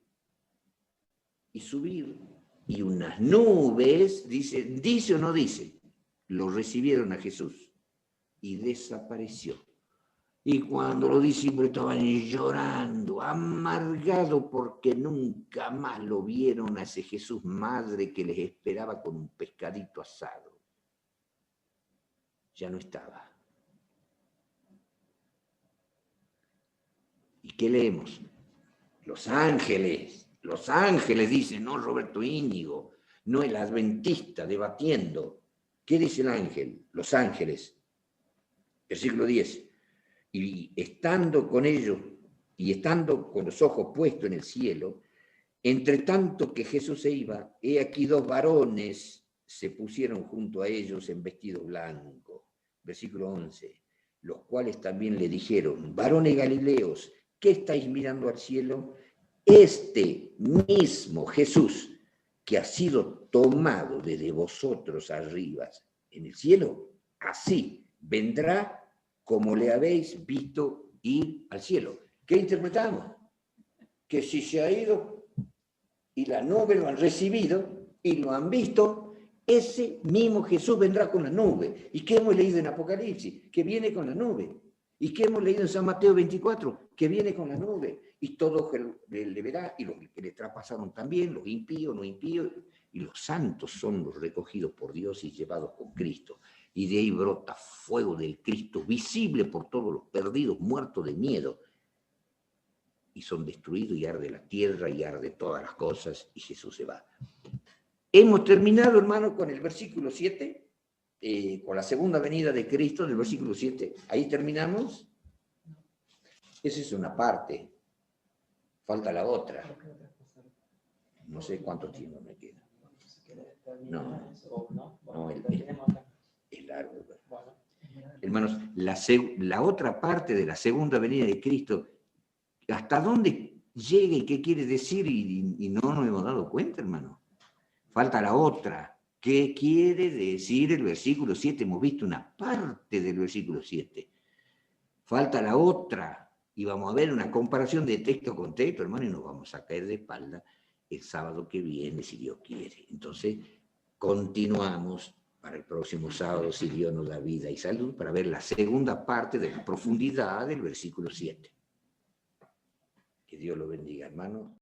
y unas nubes, dice o no dice, lo recibieron a Jesús, y desapareció. Y cuando los discípulos estaban llorando, amargados porque nunca más lo vieron a ese Jesús madre que les esperaba con un pescadito asado, ya no estaba. ¿Y qué leemos? Los ángeles dicen, no Roberto Íñigo, no el adventista debatiendo. ¿Qué dice el ángel? Los ángeles. Versículo 10. Y estando con ellos, y estando con los ojos puestos en el cielo, entre tanto que Jesús se iba, he aquí 2 varones se pusieron junto a ellos en vestido blanco. Versículo 11. Los cuales también le dijeron: varones galileos, ¿qué estáis mirando al cielo? Este mismo Jesús, que ha sido tomado desde vosotros arriba en el cielo, así vendrá como le habéis visto ir al cielo. ¿Qué interpretamos? Que si se ha ido y la nube lo han recibido y lo han visto, ese mismo Jesús vendrá con la nube. ¿Y qué hemos leído en Apocalipsis? Que viene con la nube. ¿Y qué hemos leído en San Mateo 24? Que viene con la nube. Y todos le verá, y los que le traspasaron también, los impíos, no impíos, y los santos son los recogidos por Dios y llevados con Cristo. Y de ahí brota fuego del Cristo, visible por todos los perdidos, muertos de miedo. Y son destruidos, y arde la tierra, y arde todas las cosas, y Jesús se va. Hemos terminado, hermano, con el versículo 7, con la segunda venida de Cristo, del versículo 7. Ahí terminamos. Esa es una parte. Falta la otra. No sé cuánto tiempo me queda. No, es largo. Hermanos, la otra parte de la segunda venida de Cristo, ¿hasta dónde llega y qué quiere decir? Y no nos hemos dado cuenta, hermano. Falta la otra. ¿Qué quiere decir el versículo 7? Hemos visto una parte del versículo 7. Falta la otra. Y vamos a ver una comparación de texto con texto, hermano, y nos vamos a caer de espalda el sábado que viene, si Dios quiere. Entonces, continuamos para el próximo sábado, si Dios nos da vida y salud, para ver la segunda parte de la profundidad del versículo 7. Que Dios lo bendiga, hermano.